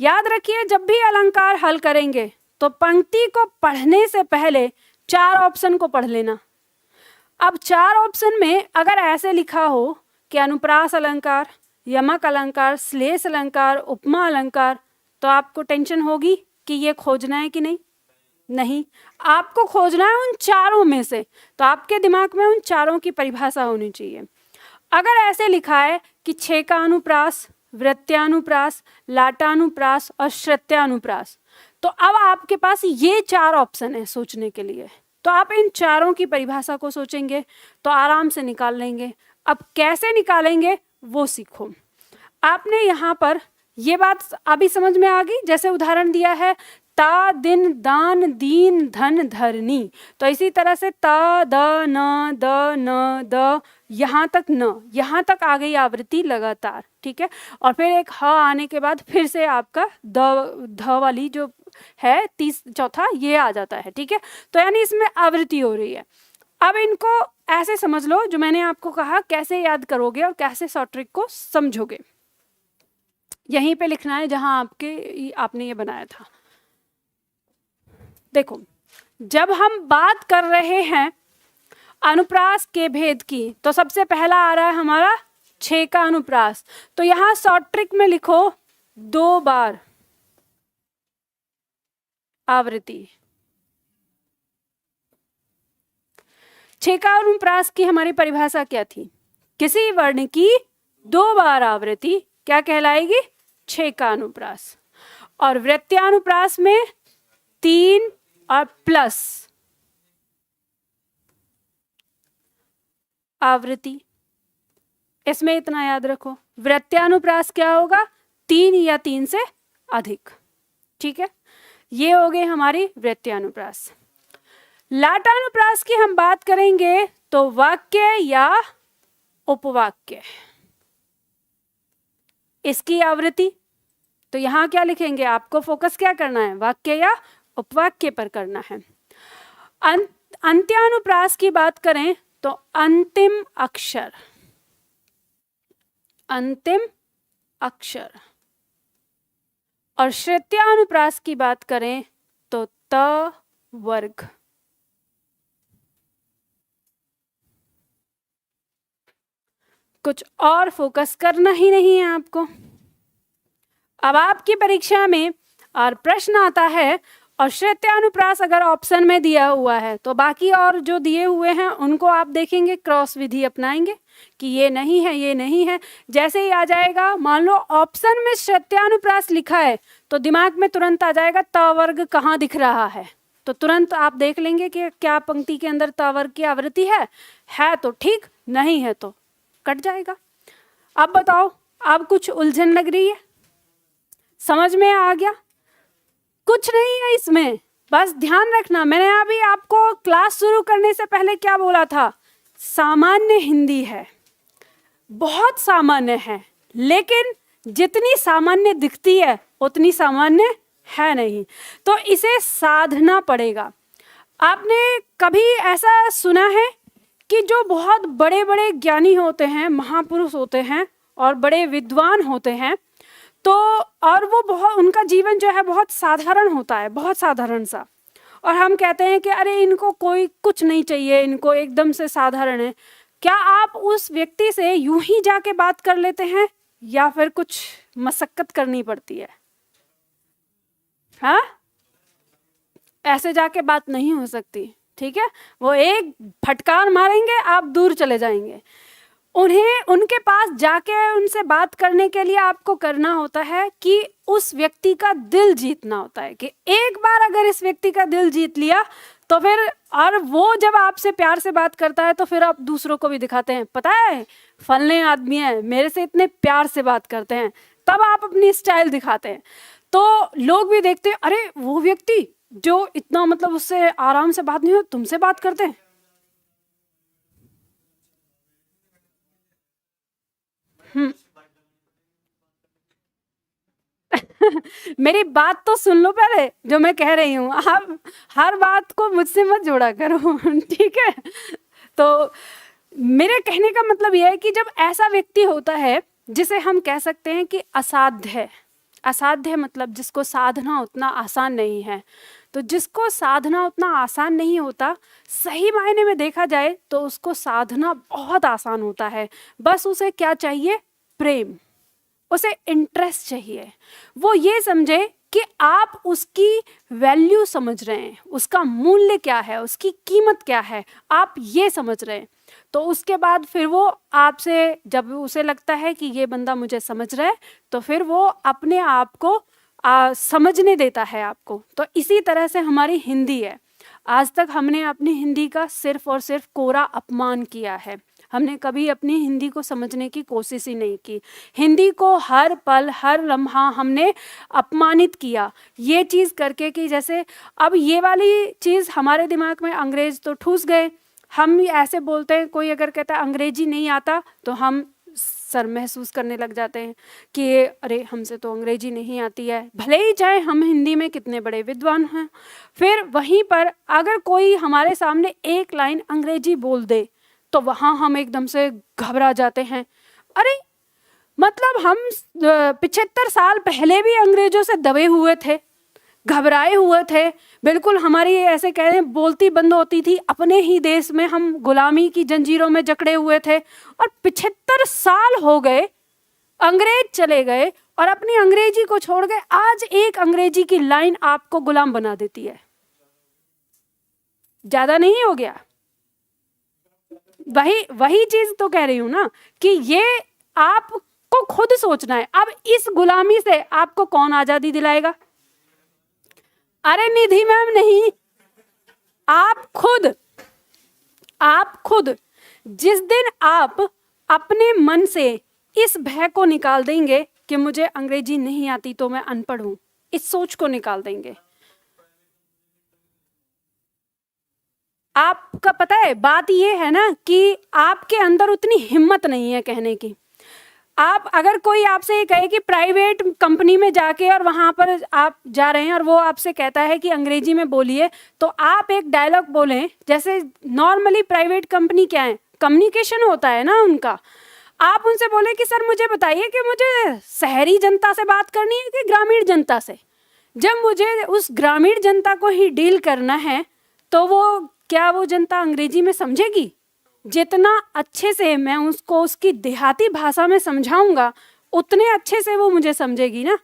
Speaker 1: याद रखिए जब भी अलंकार हल करेंगे तो पंक्ति को पढ़ने से पहले 4 ऑप्शन को पढ़ लेना। अब 4 ऑप्शन में अगर ऐसे लिखा हो कि अनुप्रास अलंकार, यमक अलंकार, श्लेष अलंकार, उपमा अलंकार, तो आपको टेंशन होगी कि ये खोजना है कि नहीं? नहीं, आपको खोजना है उन 4 में से। तो आपके दिमाग में उन 4 की परिभाषा होनी चाहिए। अगर ऐसे लिखा है कि छेका अनुप्रास, वृत्त्यानुप्रास, लाटानुप्रास और श्रुत्यानुप्रास, तो अब आपके पास ये 4 ऑप्शन है सोचने के लिए। तो आप इन 4 की परिभाषा को सोचेंगे तो आराम से निकाल लेंगे। अब कैसे निकालेंगे वो सीखो। आपने यहाँ पर ये बात अभी समझ में आ गई, जैसे उदाहरण दिया है ता दिन दान दीन धन धरनी। तो इसी तरह से ता द न द यहाँ तक न, यहाँ तक आ गई आवृत्ति लगातार, ठीक है। और फिर एक ह आने के बाद फिर से आपका ध वाली जो है चौथा ये आ जाता है, ठीक है। तो यानी इसमें आवृत्ति हो रही है। अब इनको ऐसे समझ लो जो मैंने आपको कहा, कैसे याद करोगे और कैसे शॉर्ट ट्रिक को समझोगे, यहीं पे लिखना है जहां आपने ये बनाया था। देखो, जब हम बात कर रहे हैं अनुप्रास के भेद की, तो सबसे पहला आ रहा है हमारा 6 का अनुप्रास। तो यहां शॉर्ट ट्रिक में लिखो 2 बार आवृत्ति। 6 का अनुप्रास की हमारी परिभाषा क्या थी? किसी वर्ण की 2 बार आवृत्ति क्या कहलाएगी? 6 का अनुप्रास। और वृत्त्यानुप्रास में 3 और प्लस आवृत्ति। इसमें इतना याद रखो, वृत्त्यानुप्रास क्या होगा? 3 या 3 से अधिक, ठीक है। ये हो गए हमारी वृत्त्यानुप्रास। लाटानुप्रास की हम बात करेंगे तो वाक्य या उपवाक्य, इसकी आवृत्ति। तो यहां क्या लिखेंगे? आपको फोकस क्या करना है? वाक्य या उपवाक्य पर करना है। अंत्यानुप्रास की बात करें तो अंतिम अक्षर, अंतिम अक्षर। और श्रुत्यानुप्रास की बात करें तो त वर्ग। कुछ और फोकस करना ही नहीं है आपको। अब आपकी परीक्षा में और प्रश्न आता है और श्रुत्यानुप्रास अगर ऑप्शन में दिया हुआ है तो बाकी और जो दिए हुए हैं उनको आप देखेंगे, क्रॉस विधि अपनाएंगे कि ये नहीं है, ये नहीं है। जैसे ही आ जाएगा, मान लो ऑप्शन में श्रुत्यानुप्रास लिखा है तो दिमाग में तुरंत आ जाएगा त वर्ग कहाँ दिख रहा है। तो तुरंत आप देख लेंगे कि क्या पंक्ति के अंदर त वर्ग की आवृत्ति है तो ठीक, नहीं है तो कट जाएगा। अब बताओ, अब कुछ उलझन लग रही है? समझ में आ गया? कुछ नहीं है इसमें, बस ध्यान रखना। मैंने अभी आपको क्लास शुरू करने से पहले क्या बोला था? सामान्य हिंदी है, बहुत सामान्य है, लेकिन जितनी सामान्य दिखती है उतनी सामान्य है नहीं, तो इसे साधना पड़ेगा। आपने कभी ऐसा सुना है कि जो बहुत बड़े बड़े ज्ञानी होते हैं, महापुरुष होते हैं और बड़े विद्वान होते हैं, तो और वो बहुत, उनका जीवन जो है बहुत साधारण होता है, बहुत साधारण सा, और हम कहते हैं कि अरे इनको कोई कुछ नहीं चाहिए, इनको एकदम से साधारण है। क्या आप उस व्यक्ति से यूं ही जाके बात कर लेते हैं या फिर कुछ मशक्कत करनी पड़ती है? हाँ, ऐसे जाके बात नहीं हो सकती, ठीक है। वो एक फटकार मारेंगे, आप दूर चले जाएंगे। उनके पास जाके उनसे बात करने के लिए आपको करना होता है कि उस व्यक्ति का दिल जीतना होता है, कि एक बार अगर इस व्यक्ति का दिल जीत लिया तो फिर, और वो जब आपसे प्यार से बात करता है तो फिर आप दूसरों को भी दिखाते हैं, पता है फलने आदमी है, मेरे से इतने प्यार से बात करते हैं, तब आप अपनी स्टाइल दिखाते हैं। तो लोग भी देखते हैं, अरे वो व्यक्ति जो इतना मतलब उससे आराम से बात नहीं हो, तुमसे बात करते हैं। मेरी बात तो सुन लो पहले, जो मैं कह रही हूँ। आप हर बात को मुझसे मत जोड़ा करो, ठीक है। तो मेरे कहने का मतलब यह है कि जब ऐसा व्यक्ति होता है जिसे हम कह सकते हैं कि असाध्य है, असाध्य मतलब जिसको साधना उतना आसान नहीं है, तो जिसको साधना उतना आसान नहीं होता, सही मायने में देखा जाए तो उसको साधना बहुत आसान होता है। बस उसे क्या चाहिए? प्रेम, उसे इंटरेस्ट चाहिए। वो ये समझे कि आप उसकी वैल्यू समझ रहे हैं, उसका मूल्य क्या है, उसकी कीमत क्या है, आप ये समझ रहे हैं। तो उसके बाद फिर वो आपसे, जब उसे लगता है कि ये बंदा मुझे समझ रहा है, तो फिर वो अपने आप को समझने देता है आपको। तो इसी तरह से हमारी हिंदी है। आज तक हमने अपनी हिंदी का सिर्फ और सिर्फ कोरा अपमान किया है। हमने कभी अपनी हिंदी को समझने की कोशिश ही नहीं की। हिंदी को हर पल हर लम्हा हमने अपमानित किया ये चीज़ करके कि जैसे अब ये वाली चीज़ हमारे दिमाग में अंग्रेज तो ठूस गए। हम ऐसे बोलते हैं, कोई अगर कहता है अंग्रेजी नहीं आता तो हम सर महसूस करने लग जाते हैं कि अरे हमसे तो अंग्रेजी नहीं आती है, भले ही चाहे हम हिंदी में कितने बड़े विद्वान हैं। फिर वहीं पर अगर कोई हमारे सामने एक लाइन अंग्रेजी बोल दे तो वहाँ हम एकदम से घबरा जाते हैं। अरे मतलब हम 75 साल पहले भी अंग्रेजों से दबे हुए थे, घबराए हुए थे, बिल्कुल हमारी ऐसे कह रहे हैं बोलती बंद होती थी, अपने ही देश में हम गुलामी की जंजीरों में जकड़े हुए थे। और 75 साल हो गए, अंग्रेज चले गए और अपनी अंग्रेजी को छोड़ गए। आज एक अंग्रेजी की लाइन आपको गुलाम बना देती है। ज्यादा नहीं हो गया? वही चीज तो कह रही हूं ना कि ये आपको खुद सोचना है। अब इस गुलामी से आपको कौन आजादी दिलाएगा? अरे निधि मैम नहीं, आप खुद जिस दिन आप अपने मन से इस भय को निकाल देंगे कि मुझे अंग्रेजी नहीं आती तो मैं अनपढ़ हूं, इस सोच को निकाल देंगे, आपका पता है बात ये है ना कि आपके अंदर उतनी हिम्मत नहीं है कहने की। आप अगर कोई आपसे ये कहे कि प्राइवेट कंपनी में जाके और वहाँ पर आप जा रहे हैं और वो आपसे कहता है कि अंग्रेजी में बोलिए, तो आप एक डायलॉग बोलें। जैसे नॉर्मली प्राइवेट कंपनी क्या है, कम्युनिकेशन होता है ना उनका। आप उनसे बोले कि सर मुझे बताइए कि मुझे शहरी जनता से बात करनी है कि ग्रामीण जनता से। जब मुझे उस ग्रामीण जनता को ही डील करना है तो वो जनता अंग्रेजी में समझेगी? जितना अच्छे से मैं उसको उसकी देहाती भाषा में समझाऊंगा उतने अच्छे से वो मुझे समझेगी ना।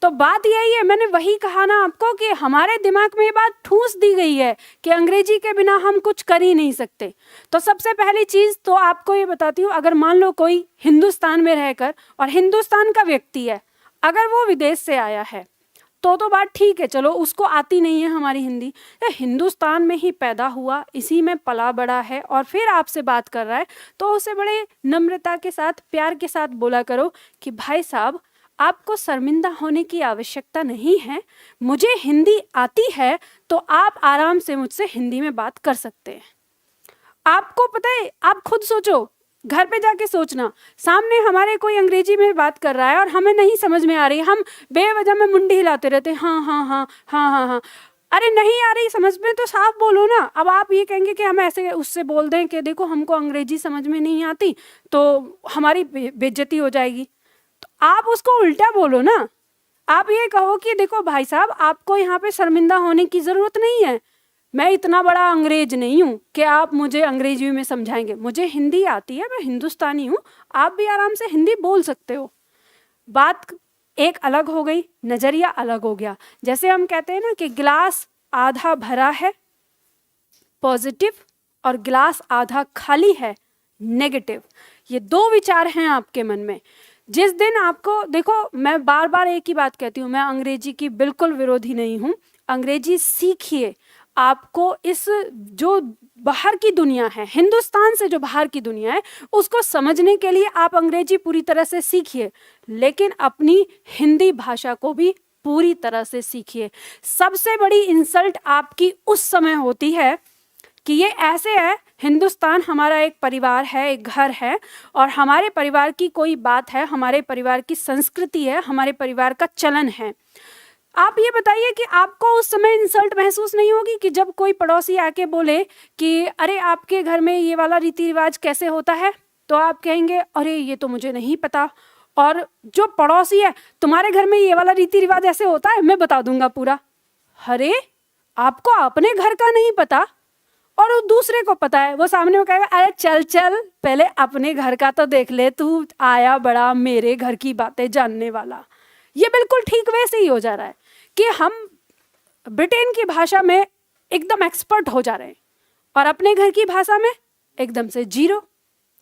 Speaker 1: तो बात यही है, मैंने वही कहा ना आपको कि हमारे दिमाग में ये बात ठूस दी गई है कि अंग्रेजी के बिना हम कुछ कर ही नहीं सकते। तो सबसे पहली चीज़ तो आपको ये बताती हूँ, अगर मान लो कोई हिंदुस्तान में रहकर, और हिंदुस्तान का व्यक्ति है, अगर वो विदेश से आया है तो बात ठीक है, चलो उसको आती नहीं है हमारी हिंदी, हिंदुस्तान में ही पैदा हुआ, इसी में पला बड़ा है और फिर आपसे बात कर रहा है, तो उसे बड़े नम्रता के साथ प्यार के साथ बोला करो कि भाई साहब आपको शर्मिंदा होने की आवश्यकता नहीं है, मुझे हिंदी आती है तो आप आराम से मुझसे हिंदी में बात कर सकते हैं। आपको पता है, आप खुद सोचो, घर पे जाके सोचना, सामने हमारे कोई अंग्रेजी में बात कर रहा है और हमें नहीं समझ में आ रही, हम बेवजह में मुंडी हिलाते रहते हैं, हाँ हाँ हाँ हाँ हाँ हाँ। अरे नहीं आ रही समझ में तो साफ बोलो ना। अब आप ये कहेंगे कि हम ऐसे उससे बोल दें कि देखो हमको अंग्रेजी समझ में नहीं आती तो हमारी बेइज्जती हो जाएगी, तो आप उसको उल्टा बोलो ना। आप ये कहो कि देखो भाई साहब आपको यहाँ पे शर्मिंदा होने की ज़रूरत नहीं है, मैं इतना बड़ा अंग्रेज नहीं हूँ कि आप मुझे अंग्रेजी में समझाएंगे, मुझे हिंदी आती है, मैं हिंदुस्तानी हूँ, आप भी आराम से हिंदी बोल सकते हो। बात एक अलग हो गई, नज़रिया अलग हो गया। जैसे हम कहते हैं ना कि गिलास आधा भरा है पॉजिटिव और गिलास आधा खाली है नेगेटिव, ये दो विचार हैं आपके मन में। जिस दिन आपको, देखो मैं बार बार एक ही बात कहती हूँ, मैं अंग्रेजी की बिल्कुल विरोधी नहीं हूँ, अंग्रेजी सीखिए। आपको इस जो बाहर की दुनिया है, हिंदुस्तान से जो बाहर की दुनिया है, उसको समझने के लिए आप अंग्रेजी पूरी तरह से सीखिए, लेकिन अपनी हिंदी भाषा को भी पूरी तरह से सीखिए। सबसे बड़ी इंसल्ट आपकी उस समय होती है कि ये ऐसे है, हिंदुस्तान हमारा एक परिवार है, एक घर है, और हमारे परिवार की कोई बात है, हमारे परिवार की संस्कृति है, हमारे परिवार का चलन है। आप ये बताइए कि आपको उस समय इंसल्ट महसूस नहीं होगी कि जब कोई पड़ोसी आके बोले कि अरे आपके घर में ये वाला रीति रिवाज कैसे होता है, तो आप कहेंगे अरे ये तो मुझे नहीं पता, और जो पड़ोसी है तुम्हारे घर में ये वाला रीति रिवाज ऐसे होता है, मैं बता दूंगा पूरा। अरे आपको अपने घर का नहीं पता और वो दूसरे को पता है, वो सामने में कहेगा अरे चल चल पहले अपने घर का तो देख ले, तू आया बड़ा मेरे घर की बातें जानने वाला। ये बिल्कुल ठीक वैसे ही हो जा रहा है कि हम ब्रिटेन की भाषा में एकदम एक्सपर्ट हो जा रहे हैं और अपने घर की भाषा में एकदम से जीरो।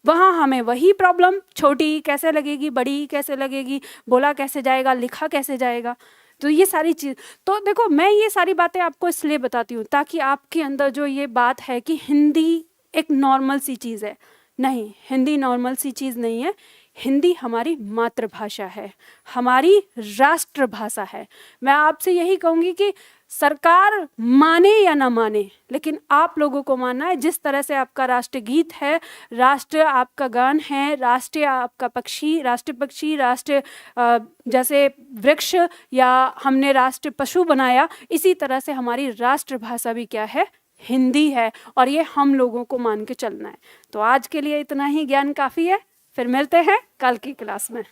Speaker 1: वहाँ हमें वही प्रॉब्लम, छोटी कैसे लगेगी, बड़ी कैसे लगेगी, बोला कैसे जाएगा, लिखा कैसे जाएगा। तो ये सारी चीज़, तो देखो मैं ये सारी बातें आपको इसलिए बताती हूँ ताकि आपके अंदर जो ये बात है कि हिंदी एक नॉर्मल सी चीज़ है, नहीं, हिंदी नॉर्मल सी चीज़ नहीं है। हिंदी हमारी मातृभाषा है, हमारी राष्ट्रभाषा है। मैं आपसे यही कहूँगी कि सरकार माने या ना माने, लेकिन आप लोगों को मानना है। जिस तरह से आपका राष्ट्रगीत है, राष्ट्र आपका गान है, राष्ट्रीय आपका पक्षी, राष्ट्र पक्षी, राष्ट्र जैसे वृक्ष, या हमने राष्ट्र पशु बनाया, इसी तरह से हमारी राष्ट्रभाषा भी क्या है? हिंदी है। और ये हम लोगों को मान के चलना है। तो आज के लिए इतना ही ज्ञान काफ़ी है। फिर मिलते हैं कल की क्लास में।